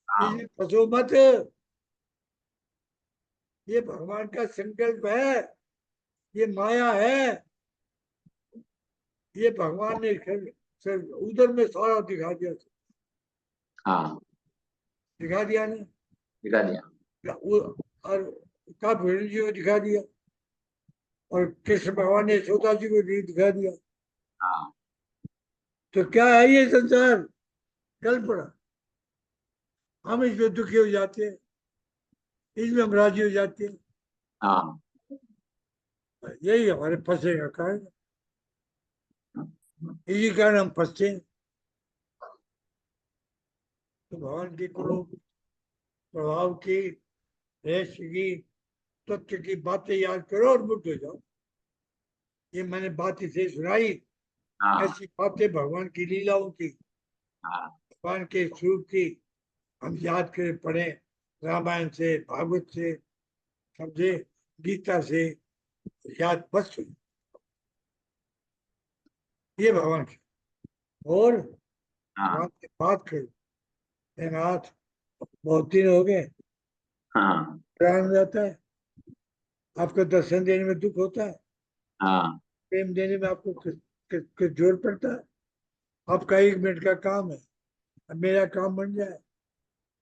Speaker 4: हाँ
Speaker 2: इसमें फंसो मत। ये भगवान का संकल्प है, ये माया है, ये भगवान ने उधर में सारा दिखा दिया,
Speaker 4: हाँ,
Speaker 2: दिखा दिया ना।
Speaker 4: दिखा दिया।
Speaker 2: और काफी जी को दिखा दिया, और कृष्ण भगवान ने यशोदा जी को दिखा दिया।
Speaker 4: हाँ
Speaker 2: तो क्या है ये संसार, कल्पना। हम इसमें दुखी हो जाते हैं, इसमें हम राजी हो जाते हैं,
Speaker 4: हाँ
Speaker 2: यही हमारे फंसे का कारण, इसी कारण हम फंसते हैं। तो भगवान के गुरु प्रभाव की, रहस्य की, तत्व की बातें याद करो और मुक्त हो जाओ। ये मैंने बात इसे सुनाई,
Speaker 4: हाँ
Speaker 2: ऐसी बातें भगवान की लीलाओं की,
Speaker 4: हाँ
Speaker 2: भगवान के स्वरूप की हम याद करें, पढ़े, रामायण से, भागवत से, समझे, गीता से, याद बस हुई। ये भगवान की, और
Speaker 4: हाँ
Speaker 2: भगवान से बात करो। नाथ, बहुत दिन हो गए,
Speaker 4: हाँ
Speaker 2: प्राण हो जाता है, आपको दर्शन देने में दुख होता है,
Speaker 4: हाँ
Speaker 2: प्रेम देने में आपको किस जोर पड़ता है। आपका 1 मिनट का काम है, अब मेरा काम बन जाए,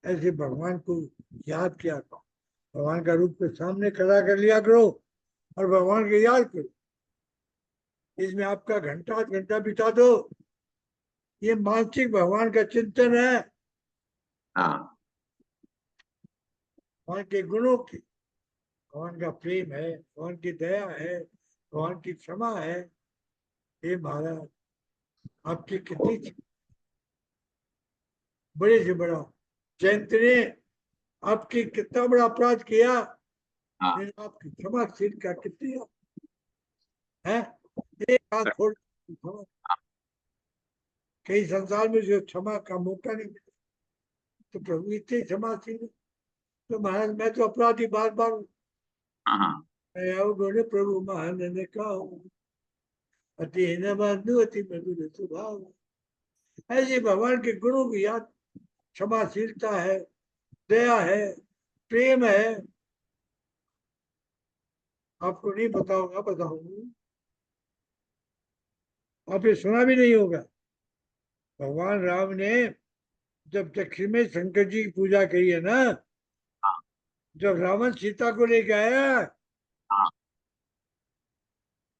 Speaker 2: ऐसे भगवान को याद किया करो। भगवान का रूप के सामने खड़ा कर लिया करो, और भगवान को याद करो। इसमें आपका घंटा 8 घंटा बिता दो, ये मानसिक भगवान का चिंतन है,
Speaker 4: हाँ
Speaker 2: भगवान के गुणों की, भगवान का प्रेम है, भगवान की दया है, भगवान की क्षमा है। हे महाराज, आपकी कितनी बड़े से बड़ा, जयंत ने आपकी कितना बड़ा अपराध किया,
Speaker 4: हाँ,
Speaker 2: लेकिन आपकी क्षमाशील का कितनी है, 1 हाथ छोड़ क्षमा। कहीं संसार में जो क्षमा का मौका नहीं मिला, तो प्रभु इतने क्षमाशील है। तो महाराज मैं तो अपराधी बार बार
Speaker 4: हाँ
Speaker 2: बोले प्रभु महान ने कहा अति न बंधु अति मधुर स्वभाव। ऐसे भगवान के गुणों की याद, क्षमाशीलता है, दया है, प्रेम है। आपको नहीं पता होगा, बताऊंगा, आप ये सुना भी नहीं होगा। भगवान राम ने जब दक्षिण में शंकर जी की पूजा करी है ना,
Speaker 4: हाँ
Speaker 2: जब रावण सीता को लेके आया,
Speaker 4: हाँ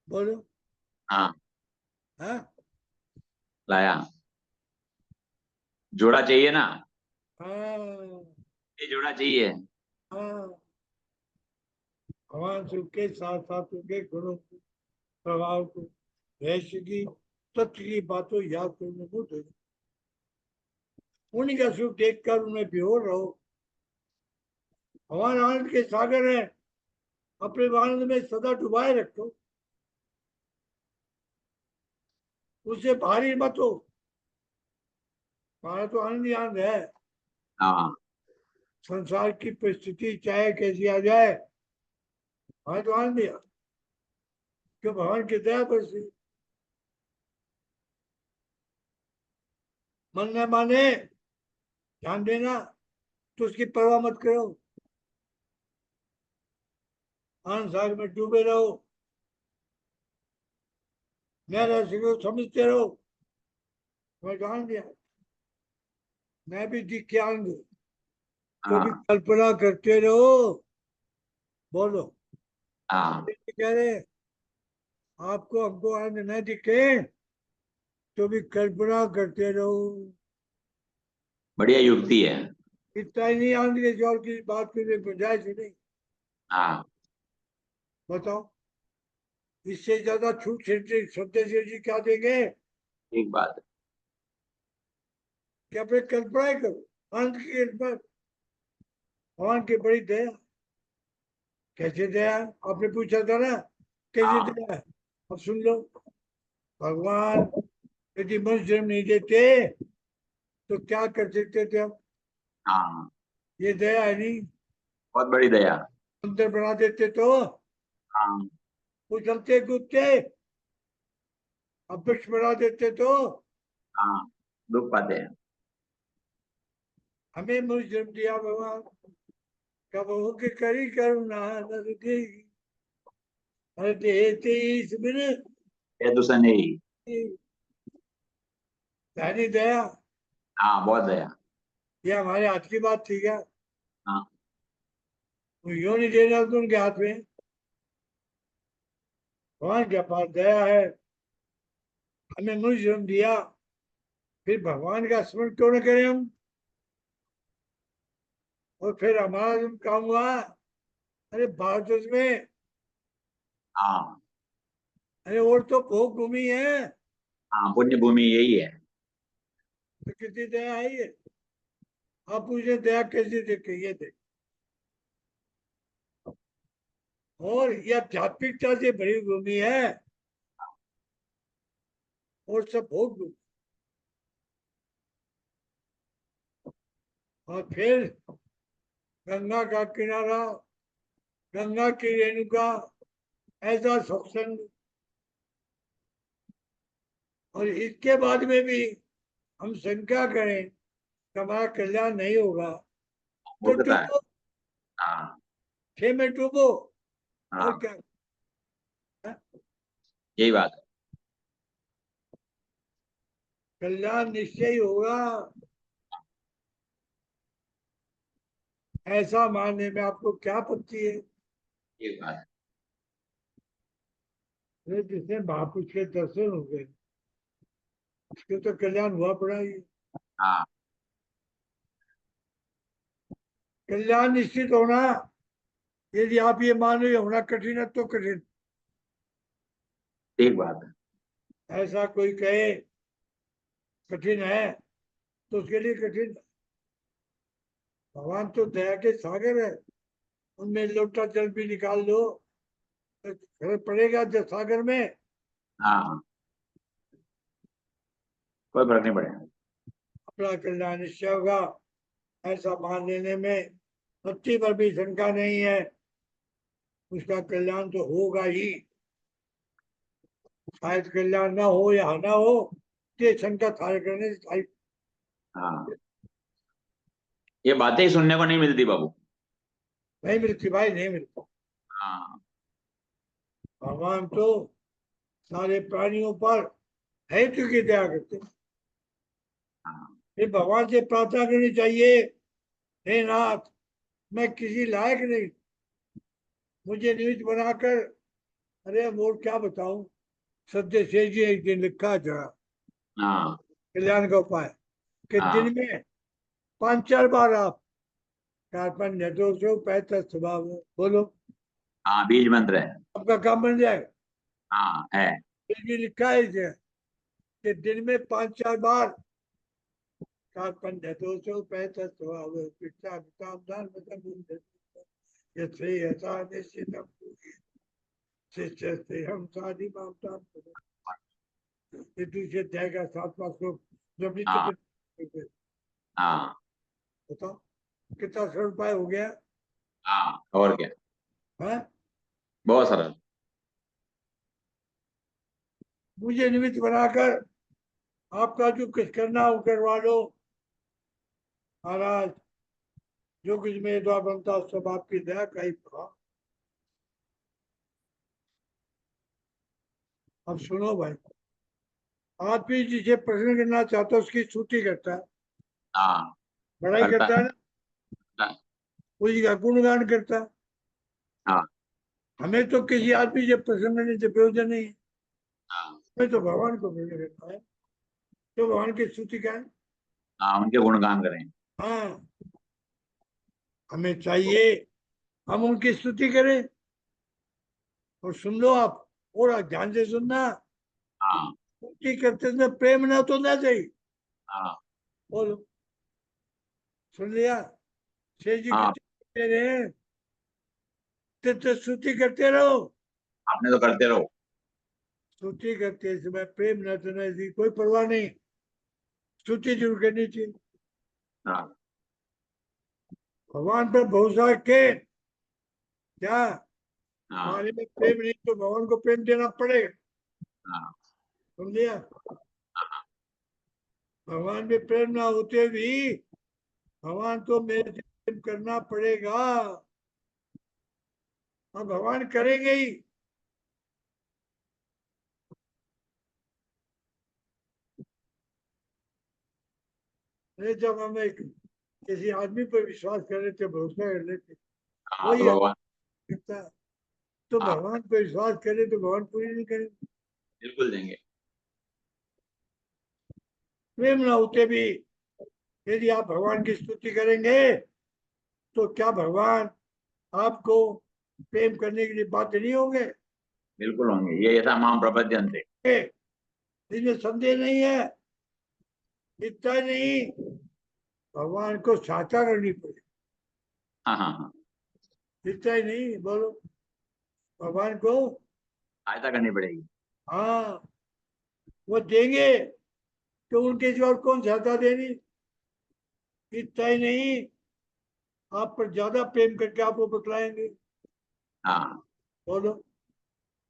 Speaker 2: बोलो,
Speaker 4: हाँ
Speaker 2: हाँ
Speaker 4: लाया। जोड़ा चाहिए ना,
Speaker 2: हाँ
Speaker 4: ये जोड़ा चाहिए।
Speaker 2: हाँ। भगवान शिव के साथ साथ उनके गुणों को, प्रभाव को, रहस्य की, तथ्य की बातों याद करने को दे। उन्हीं का सुख देखकर उन्हें बेहोर रहो। भगवान आनंद के सागर है, अपने आनंद में सदा डुबाए रखो, उससे भारी मत हो। हमारा तो आनंद ही आनंद है।
Speaker 4: हाँ
Speaker 2: संसार की परिस्थिति चाहे कैसी आ जाए, हमें तो आनंद ही आनंद। क्यों? भगवान की दया पर से मन न माने, ध्यान देना, तो उसकी परवाह मत करो, आनंद सागर में डूबे रहो, मैं रह सको समझते रहो। मैं जान दिया, मैं भी दिव्यांग, तो भी
Speaker 4: हाँ
Speaker 2: कल्पना करते रहो। बोलो,
Speaker 4: हाँ
Speaker 2: कह रहे आपको हमको आनंद न दिखे, तो भी कल्पना करते रहो।
Speaker 4: बढ़िया युक्ति है।
Speaker 2: इतना ही नहीं, आनंद के जोर की बात करने गुंजाइश ही नहीं।
Speaker 4: हाँ
Speaker 2: बताओ, इससे ज्यादा छूट सत्यशील जी क्या देंगे?
Speaker 4: ठीक बात है।
Speaker 2: कि अपने कल्पना करो आनंद की कल्पना। भगवान की बड़ी दया। कैसे दया? आपने पूछा था ना, कैसे
Speaker 4: हाँ
Speaker 2: दया? अब सुन लो। भगवान यदि मनुष्य जन्म नहीं देते तो क्या कर सकते थे हम?
Speaker 4: हाँ
Speaker 2: ये दया है नहीं?
Speaker 4: बहुत बड़ी दया।
Speaker 2: सुंदर बना देते तो
Speaker 4: हाँ
Speaker 2: उछलते कूदते, अब वृक्ष बना देते तो
Speaker 4: हाँ दुख पाते हैं।
Speaker 2: हमें मनुष्य जन्म दिया भगवान, कब हो के करी करुणा नर की, हर देते ईश्वर
Speaker 4: ये दूसरा नहीं।
Speaker 2: यानी दया।
Speaker 4: हाँ बहुत दया।
Speaker 2: ये हमारे हाथ की बात थी क्या?
Speaker 4: हाँ
Speaker 2: वो यूं नहीं देना तो उनके हाथ में। भगवान के पास दया है, हमें मनुष्य जन्म दिया, फिर भगवान का स्मरण क्यों न करें हम? और फिर हमारा जन्म काम हुआ, अरे भारत में,
Speaker 4: हाँ
Speaker 2: अरे और तो भोग भूमि है,
Speaker 4: हाँ पुण्य भूमि यही है।
Speaker 2: तो कितनी दया है ये। आप पूछे दया कैसे देखे? ये देख, और ये आध्यात्मिकता से भरी भूमि है, और सब भोग भूमि। और फिर गंगा का किनारा, गंगा की रेणुका, ऐसा सत्संग, और इसके बाद में भी हम शंका करें कि हमारा कल्याण नहीं होगा, तो
Speaker 4: मूर्खता है।
Speaker 2: डूबो,
Speaker 4: हाँ
Speaker 2: छह में डूबो। और
Speaker 4: हाँ
Speaker 2: क्या है?
Speaker 4: यही बात है।
Speaker 2: कल्याण निश्चय होगा, ऐसा मानने में आपको क्या आपत्ति है?
Speaker 4: यही बात है।
Speaker 2: अरे जिसने महापुरुष के दर्शन हो गए, उसके तो कल्याण हुआ पड़ा ही।
Speaker 4: हाँ
Speaker 2: कल्याण निश्चित होना, यदि आप ये मान लो होना कठिन है तो कठिन।
Speaker 4: ठीक बात है।
Speaker 2: ऐसा कोई कहे कठिन है, तो उसके लिए कठिन। भगवान तो दया के सागर है, उनमें लोटा जल भी निकाल लो तो फर्क पड़ेगा जब सागर में।
Speaker 4: हाँ कोई फर्क नहीं पड़ेगा।
Speaker 2: अपना कल्याण निश्चय होगा, ऐसा मान लेने में सच्ची पर भी शंका नहीं है। उसका कल्याण तो होगा ही, शायद कल्याण ना हो या ना हो, ये शंका थारे करने से थारी
Speaker 4: हाँ, ये बातें ही सुनने को नहीं मिलती बाबू।
Speaker 2: नहीं मिलती भाई, नहीं मिलती।
Speaker 4: हाँ
Speaker 2: भगवान तो सारे प्राणियों पर है की दया करते हैं।
Speaker 4: हाँ
Speaker 2: फिर भगवान से प्रार्थना करनी चाहिए, हे नाथ, मैं किसी लायक नहीं, मुझे निमित्त बनाकर। अरे और क्या बताऊं, सत्य से जी एक दिन लिखा जरा
Speaker 4: हाँ
Speaker 2: कल्याण का उपाय कि
Speaker 4: हाँ
Speaker 2: दिन में 5-4 बार आप कार्पण्य दोषो पैतृ स्वभाव बोलो,
Speaker 4: हाँ, बीज मंत्र है।
Speaker 2: आपका काम बन जाएगा।
Speaker 4: हाँ है।
Speaker 2: फिर भी लिखा है इसे कि दिन में 5-4 बार कार्पण्य दोषो पैतृ स्वभाव पिता पिता दान मतलब यथे यथा निश्चितम शिष्य से हम शादी मामता ये दूसरे अध्याय का 7वां श्लोक जब
Speaker 4: हाँ
Speaker 2: नित्य
Speaker 4: हाँ
Speaker 2: बताओ कितना सरल उपाय हो गया
Speaker 4: हाँ, और क्या,
Speaker 2: है।
Speaker 4: बहुत सरल।
Speaker 2: मुझे निमित्त बनाकर आपका जो कुछ करना हो करवा लो महाराज, जो कुछ मेरे द्वारा बनता सब आपकी दया का ही प्रभाव। अब सुनो भाई, आदमी जिसे प्रसन्न करना चाहता है उसकी स्तुति करता है,
Speaker 4: हाँ
Speaker 2: बड़ाई
Speaker 4: करता
Speaker 2: करता है ना,
Speaker 4: है।
Speaker 2: उसी का गुणगान करता है।
Speaker 4: हाँ
Speaker 2: हमें तो किसी आदमी से प्रसन्न करने से प्रयोजन नहीं है,
Speaker 4: हाँ
Speaker 2: हमें तो भगवान को प्रसन्न करना है। तो भगवान की स्तुति क्या है।
Speaker 4: हाँ, उनके गुणगान करें।
Speaker 2: हाँ, हमें चाहिए हम उनकी स्तुति करें। और सुन लो आप, और ध्यान से सुनना,
Speaker 4: हाँ
Speaker 2: स्तुति करते समय प्रेम ना तो ना चाहिए।
Speaker 4: हाँ
Speaker 2: बोलो, सुन लिया। शेष जी
Speaker 4: हाँ,
Speaker 2: कितने कहते रहे, तो स्तुति करते रहो।
Speaker 4: आपने तो करते रहो।
Speaker 2: स्तुति करते समय प्रेम न तो ना चाहिए, कोई परवाह नहीं, स्तुति जरूर करनी चाहिए।
Speaker 4: हाँ
Speaker 2: भगवान पर भरोसा के क्या,
Speaker 4: हाँ
Speaker 2: हमारे में प्रेम नहीं तो भगवान को प्रेम देना पड़ेगा।
Speaker 4: हाँ
Speaker 2: सुन लिया, भगवान में प्रेम ना होते भी भगवान तो मेरे से प्रेम करना पड़ेगा। और भगवान करेंगे ही। अरे जब हम एक किसी आदमी पर विश्वास कर लेते, भरोसा कर लेते,
Speaker 4: हाँ, तो
Speaker 2: वही
Speaker 4: भगवान।
Speaker 2: करता है। तो
Speaker 4: हाँ,
Speaker 2: भगवान पर विश्वास करे तो भगवान पूरी नहीं करेंगे।
Speaker 4: बिल्कुल देंगे।
Speaker 2: प्रेम ना होते भी यदि आप भगवान की स्तुति करेंगे तो क्या भगवान आपको प्रेम करने के लिए बाध्य नहीं होंगे।
Speaker 4: बिल्कुल होंगे, ये यथा माम प्रपद्यन्ते।
Speaker 2: इसमें संदेह नहीं है। इतना ही नहीं, भगवान को साचा करनी पड़ेगी।
Speaker 4: हाँ हाँ हाँ,
Speaker 2: इतना ही नहीं, बोलो, भगवान को
Speaker 4: सहायता करनी पड़ेगी।
Speaker 2: हाँ वो देंगे तो उनके सिवा और कौन सहायता देनी। इतना ही नहीं, आप पर ज्यादा प्रेम करके आपको बतलाएंगे।
Speaker 4: हाँ
Speaker 2: बोलो,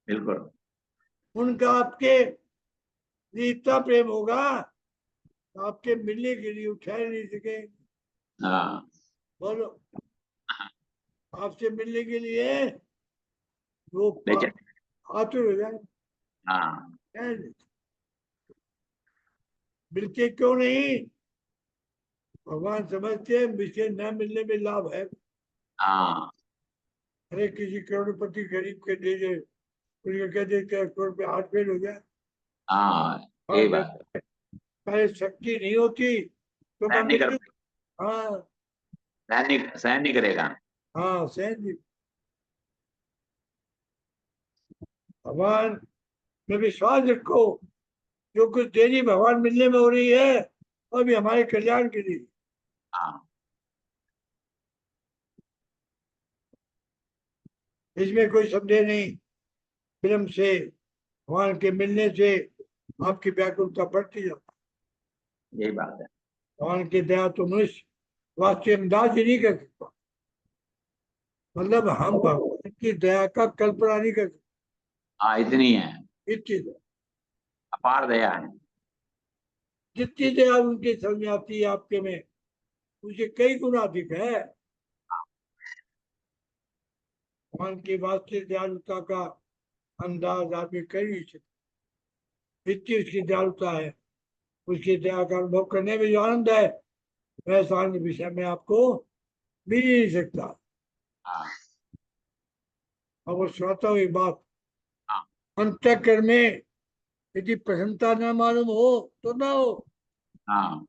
Speaker 4: बिल्कुल।
Speaker 2: उनका आपके लिए इतना प्रेम होगा, आपके मिलने के लिए उठा नहीं सके।
Speaker 4: हाँ
Speaker 2: बोलो, आपसे मिलने के लिए वो
Speaker 4: बेचैन।
Speaker 2: आतुर हो जाए।
Speaker 4: हाँ
Speaker 2: मिलते क्यों नहीं, भगवान समझते हैं मुझसे न मिलने में लाभ है।
Speaker 4: हाँ
Speaker 2: अरे किसी करोड़पति गरीब के दे दे, उनको कह दे करोड़ पे हाथ फेल हो जाए।
Speaker 4: हाँ,
Speaker 2: हाँ
Speaker 4: यही
Speaker 2: मैं
Speaker 4: बात है।
Speaker 2: पहले शक्ति नहीं होती तो मैं
Speaker 4: सहन नहीं कर,
Speaker 2: मिल। हाँ
Speaker 4: सहन नहीं करेगा।
Speaker 2: हाँ सहन जी, भगवान में विश्वास रखो, जो कुछ देरी भगवान मिलने में हो रही है वो भी हमारे कल्याण के लिए।
Speaker 4: हाँ
Speaker 2: इसमें कोई संदेह नहीं। फिल्म से भगवान के मिलने से आपकी व्याकुलता बढ़ती जाती।
Speaker 4: यही बात है।
Speaker 2: भगवान की दया तो मनुष्य वास्तव अंदाज ही नहीं कर सकता। मतलब हम भगवान की दया का कल्पना नहीं कर सकते,
Speaker 4: हाँ, इतनी है,
Speaker 2: इतनी दया।
Speaker 4: अपार दया है।
Speaker 2: जितनी दया उनकी समझ में आती है आपके में, उससे कई गुना अधिक है। भगवान की वास्तविक दयालुता का अंदाज आदमी कर ही नहीं सकता। इतनी उसकी दयालुता है, उसकी दया का अनुभव करने में जो आनंद है, वैसा अन्य विषय में आपको मिल ही नहीं सकता।
Speaker 4: हाँ
Speaker 2: और वो सुनाता हूँ एक बात,
Speaker 4: हाँ
Speaker 2: अंतःकरण में यदि प्रसन्नता न मालूम हो तो ना हो,
Speaker 4: हाँ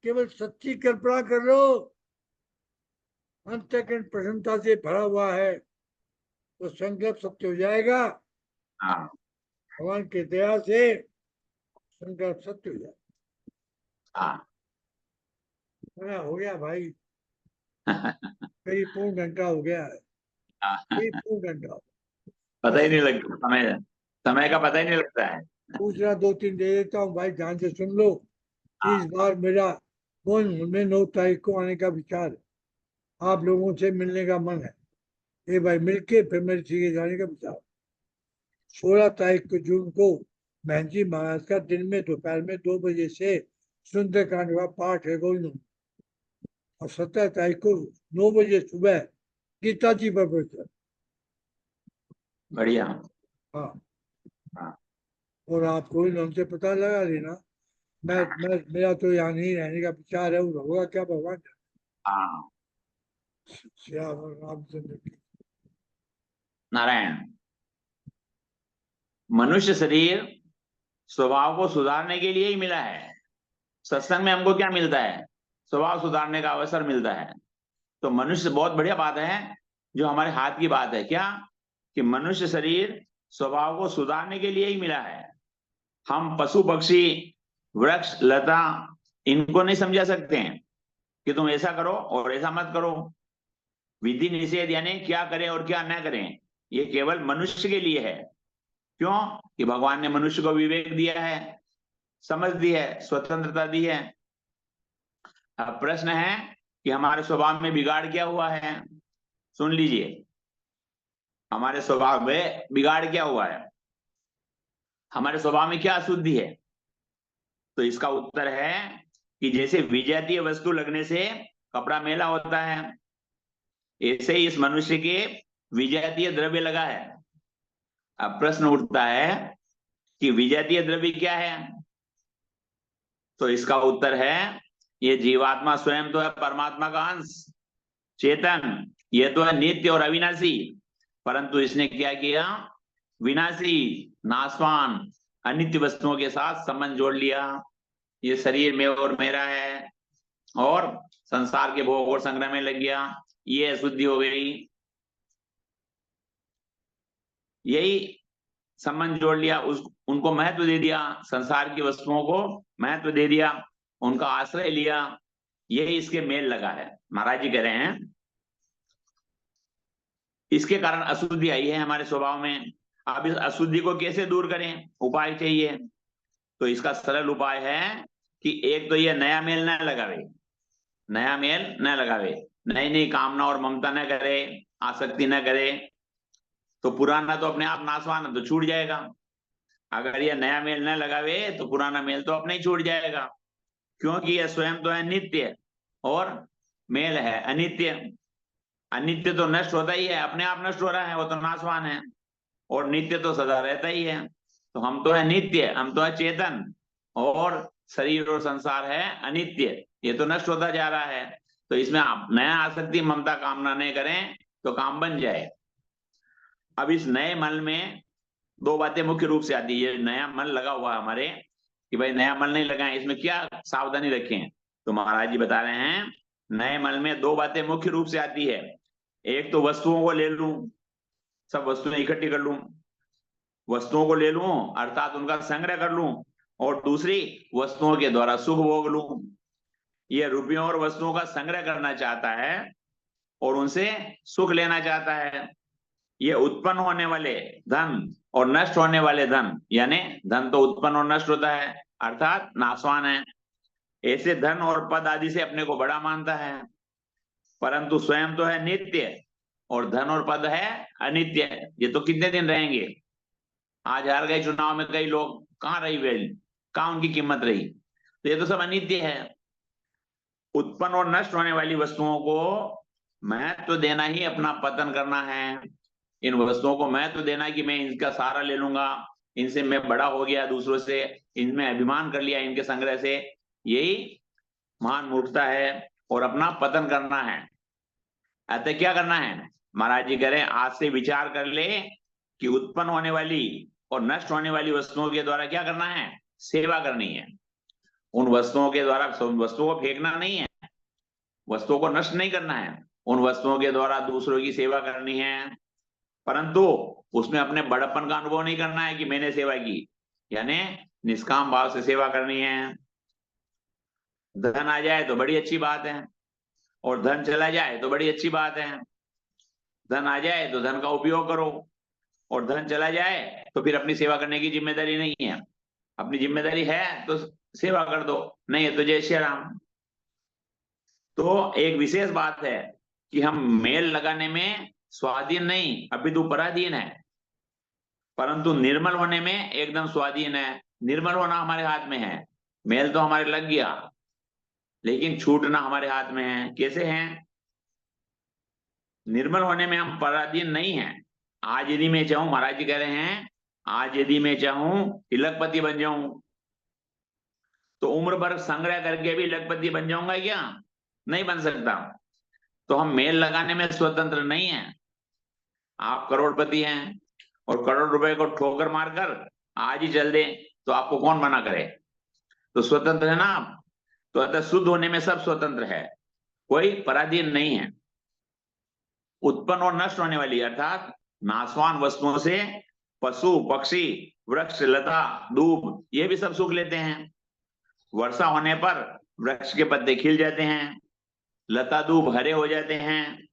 Speaker 2: केवल सच्ची कल्पना कर लो, अंतःकरण प्रसन्नता से भरा हुआ है तो संकल्प सत्य हो जाएगा।
Speaker 4: हाँ
Speaker 2: भगवान की दया से संकल्प सत्य हो जाएगा।
Speaker 4: हाँ।
Speaker 2: हो गया भाई, कई पूर्ण घंटा हो गया है, कई पूर्ण घंटा।
Speaker 4: पता ही नहीं लगता समय, समय का पता ही नहीं लगता है।
Speaker 2: दूसरा 2-3 दे देता हूँ भाई, ध्यान से सुन लो। इस
Speaker 4: हाँ
Speaker 2: बार मेरा गोंद में 9 तारीख को आने का विचार है, आप लोगों से मिलने का मन है। ये भाई मिलके फिर मेरे सीखे जाने का विचार। 16 तारीख को जून को बहन जी महाराज का दिन में दोपहर में 2 बजे से सुंदरकांड का पाठ है गोविंद में। और 17 तारीख को 9 बजे सुबह गीता जी पर प्रवचन।
Speaker 4: बढ़िया।
Speaker 2: हाँ,
Speaker 4: हाँ
Speaker 2: और आप गोविंद हमसे पता लगा लेना। मैं मेरा तो यहाँ नहीं रहने का विचार है, वो होगा क्या भगवान जाने।
Speaker 4: हाँ।
Speaker 2: श्याम रामचंद्र की।
Speaker 4: नारायण। मनुष्य शरीर स्वभाव को सुधारने के लिए ही मिला है। सत्संग में हमको क्या मिलता है? स्वभाव सुधारने का अवसर मिलता है। तो मनुष्य, बहुत बढ़िया बात है जो हमारे हाथ की बात है, क्या कि मनुष्य शरीर स्वभाव को सुधारने के लिए ही मिला है। हम पशु पक्षी वृक्ष लता इनको नहीं समझा सकते हैं कि तुम ऐसा करो और ऐसा मत करो। विधि निषेध यानी क्या करें और क्या न करें, ये केवल मनुष्य के लिए है। क्यों? कि भगवान ने मनुष्य को विवेक दिया है, समझ दी है, स्वतंत्रता दी है। अब प्रश्न है कि हमारे स्वभाव में बिगाड़ क्या हुआ है। सुन लीजिए, हमारे स्वभाव में बिगाड़ क्या हुआ है, हमारे स्वभाव में क्या अशुद्धि है। तो इसका उत्तर है कि जैसे विजातीय वस्तु लगने से कपड़ा मैला होता है, ऐसे ही इस मनुष्य के विजातीय द्रव्य लगा है। अब प्रश्न उठता है कि विजातीय द्रव्य क्या है। तो इसका उत्तर है, ये जीवात्मा स्वयं तो है परमात्मा का अंश, चेतन, ये तो है नित्य और अविनाशी, परंतु इसने क्या किया, विनाशी, नाशवान, अनित्य वस्तुओं के साथ संबंध जोड़ लिया। ये शरीर में और मेरा है, और संसार के भोग और संग्रह में लग गया, ये अशुद्धि हो गई। यही संबंध जोड़ लिया, उनको महत्व दे दिया, संसार की वस्तुओं को महत्व दे दिया, उनका आश्रय लिया, यही इसके मेल लगा है। महाराज जी कह रहे हैं इसके कारण अशुद्धि आई है हमारे स्वभाव में। अब इस अशुद्धि को कैसे दूर करें, उपाय चाहिए। तो इसका सरल उपाय है कि एक तो ये नया मेल न लगावे, नया मेल न लगावे, नई नई कामना और ममता न करे, आसक्ति न करे। तो पुराना तो अपने आप नाशवान है, तो छूट जाएगा। अगर ये नया मेल न लगावे तो पुराना मेल तो अपने ही छूट जाएगा, क्योंकि यह स्वयं तो है नित्य और मेल है अनित्य। अनित्य तो नष्ट होता ही है, अपने आप नष्ट हो रहा है, वो तो नाशवान है। और नित्य तो सदा रहता ही है। तो हम तो है नित्य, हम तो है चेतन, और शरीर और संसार है अनित्य, ये तो नष्ट होता जा रहा है। तो इसमें आप नया आसक्ति ममता कामना नहीं करें तो काम बन जाए। अब इस नए मन में दो बातें मुख्य रूप से आती है। ये नया मन लगा हुआ हमारे, कि भाई नया मन नहीं लगाएं, इसमें क्या सावधानी रखें। तो महाराज जी बता रहे हैं नए मन में दो बातें मुख्य रूप से आती है। एक तो वस्तुओं को ले लूं, सब वस्तुएं इकट्ठी कर लूं, वस्तुओं को ले लूं अर्थात उनका संग्रह कर लूं, और दूसरी वस्तुओं के द्वारा सुख भोग लूं। ये रुपयों और वस्तुओं का संग्रह करना चाहता है और उनसे सुख लेना चाहता है। ये उत्पन्न होने वाले धन और नष्ट होने वाले धन, यानी धन तो उत्पन्न और नष्ट होता है, अर्थात नाशवान है। ऐसे धन और पद आदि से अपने को बड़ा मानता है, परंतु स्वयं तो है नित्य और धन और पद है अनित्य। ये तो कितने दिन रहेंगे। आज हार गए चुनाव में कई लोग, कहाँ रही वैल्यू, कहाँ उनकी कीमत रही। तो ये तो सब अनित्य है। उत्पन्न और नष्ट होने वाली वस्तुओं को महत्व देना ही अपना पतन करना है। इन वस्तुओं को महत्व देना कि मैं इनका सहारा ले लूंगा, इनसे मैं बड़ा हो गया दूसरों से, इनमें अभिमान कर लिया इनके संग्रह से, यही महान मूर्खता है और अपना पतन करना है। अतः क्या करना है, महाराज जी कह रहे हैं आज से विचार कर ले कि उत्पन्न होने वाली और नष्ट होने वाली वस्तुओं के द्वारा क्या करना है, सेवा करनी है। उन वस्तुओं के द्वारा वस्तुओं को फेंकना नहीं है, वस्तुओं को नष्ट नहीं करना है, उन वस्तुओं के द्वारा दूसरों की सेवा करनी है, परंतु उसमें अपने बड़प्पन का अनुभव नहीं करना है कि मैंने सेवा की, यानी निष्काम भाव से सेवा करनी है। धन आ जाए तो बड़ी अच्छी बात है और धन चला जाए तो बड़ी अच्छी बात है। धन आ जाए तो धन का उपयोग करो और धन चला जाए तो फिर अपनी सेवा करने की जिम्मेदारी नहीं है। अपनी जिम्मेदारी है तो सेवा कर दो, नहीं है तो जय श्री राम। तो एक विशेष बात है कि हम मेल लगाने में स्वाधीन नहीं, अभी तो पराधीन है, परंतु निर्मल होने में एकदम स्वाधीन है। निर्मल होना हमारे हाथ में है, मेल तो हमारे लग गया लेकिन छूटना हमारे हाथ में है। कैसे हैं, निर्मल होने में हम पराधीन नहीं है। आज यदि मैं चाहूं, महाराज जी कह रहे हैं आज यदि मैं चाहूं तिलकपति बन जाऊं तो उम्र भर संग्रह करके भी लखपति बन जाऊंगा क्या, नहीं बन सकता। तो हम मेल लगाने में स्वतंत्र नहीं है। आप करोड़पति हैं और करोड़ रुपए को ठोकर मारकर आज ही चल दे तो आपको कौन मना करे, तो स्वतंत्र है ना आप। तो अतः शुद्ध होने में सब स्वतंत्र है, कोई पराधीन नहीं है। उत्पन्न और नष्ट होने वाली अर्थात नाशवान वस्तुओं से पशु पक्षी वृक्ष लता दूब ये भी सब सुख लेते हैं। वर्षा होने पर वृक्ष के पत्ते खिल जाते हैं, लता दूब हरे हो जाते हैं,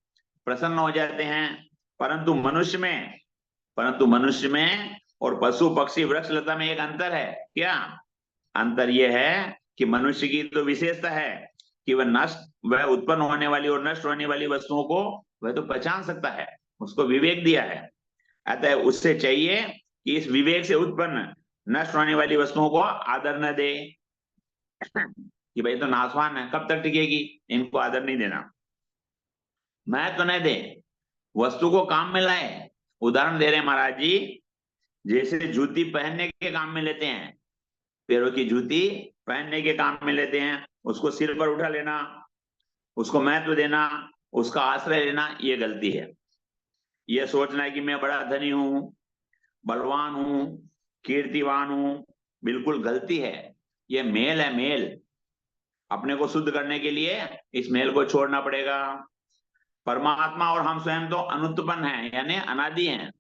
Speaker 4: प्रसन्न हो जाते हैं, परंतु मनुष्य में और पशु पक्षी वृक्ष लता में एक अंतर है। क्या अंतर? यह है कि मनुष्य की तो विशेषता है कि वह उत्पन्न होने वाली और नष्ट होने वाली वस्तुओं को वह तो पहचान सकता है, उसको विवेक दिया है। अतः उससे चाहिए कि इस विवेक से उत्पन्न नष्ट होने वाली वस्तुओं को आदर न दे कि भाई तो नाशवान है, कब तक टिकेगी, इनको आदर नहीं देना, मैं तो नहीं दे, वस्तु को काम में लाए। उदाहरण दे रहे हैं महाराज जी, जैसे जूती पहनने के काम में लेते हैं, पैरों की जूती पहनने के काम में लेते हैं, उसको सिर पर उठा लेना, उसको महत्व देना, उसका आश्रय लेना, ये गलती है। यह सोचना है कि मैं बड़ा धनी हूं, बलवान हूं, कीर्तिवान हूं, बिल्कुल गलती है। यह मेल है, मेल। अपने को शुद्ध करने के लिए इस मेल को छोड़ना पड़ेगा। परमात्मा और हम स्वयं तो अनुत्पन्न हैं, यानी अनादि हैं,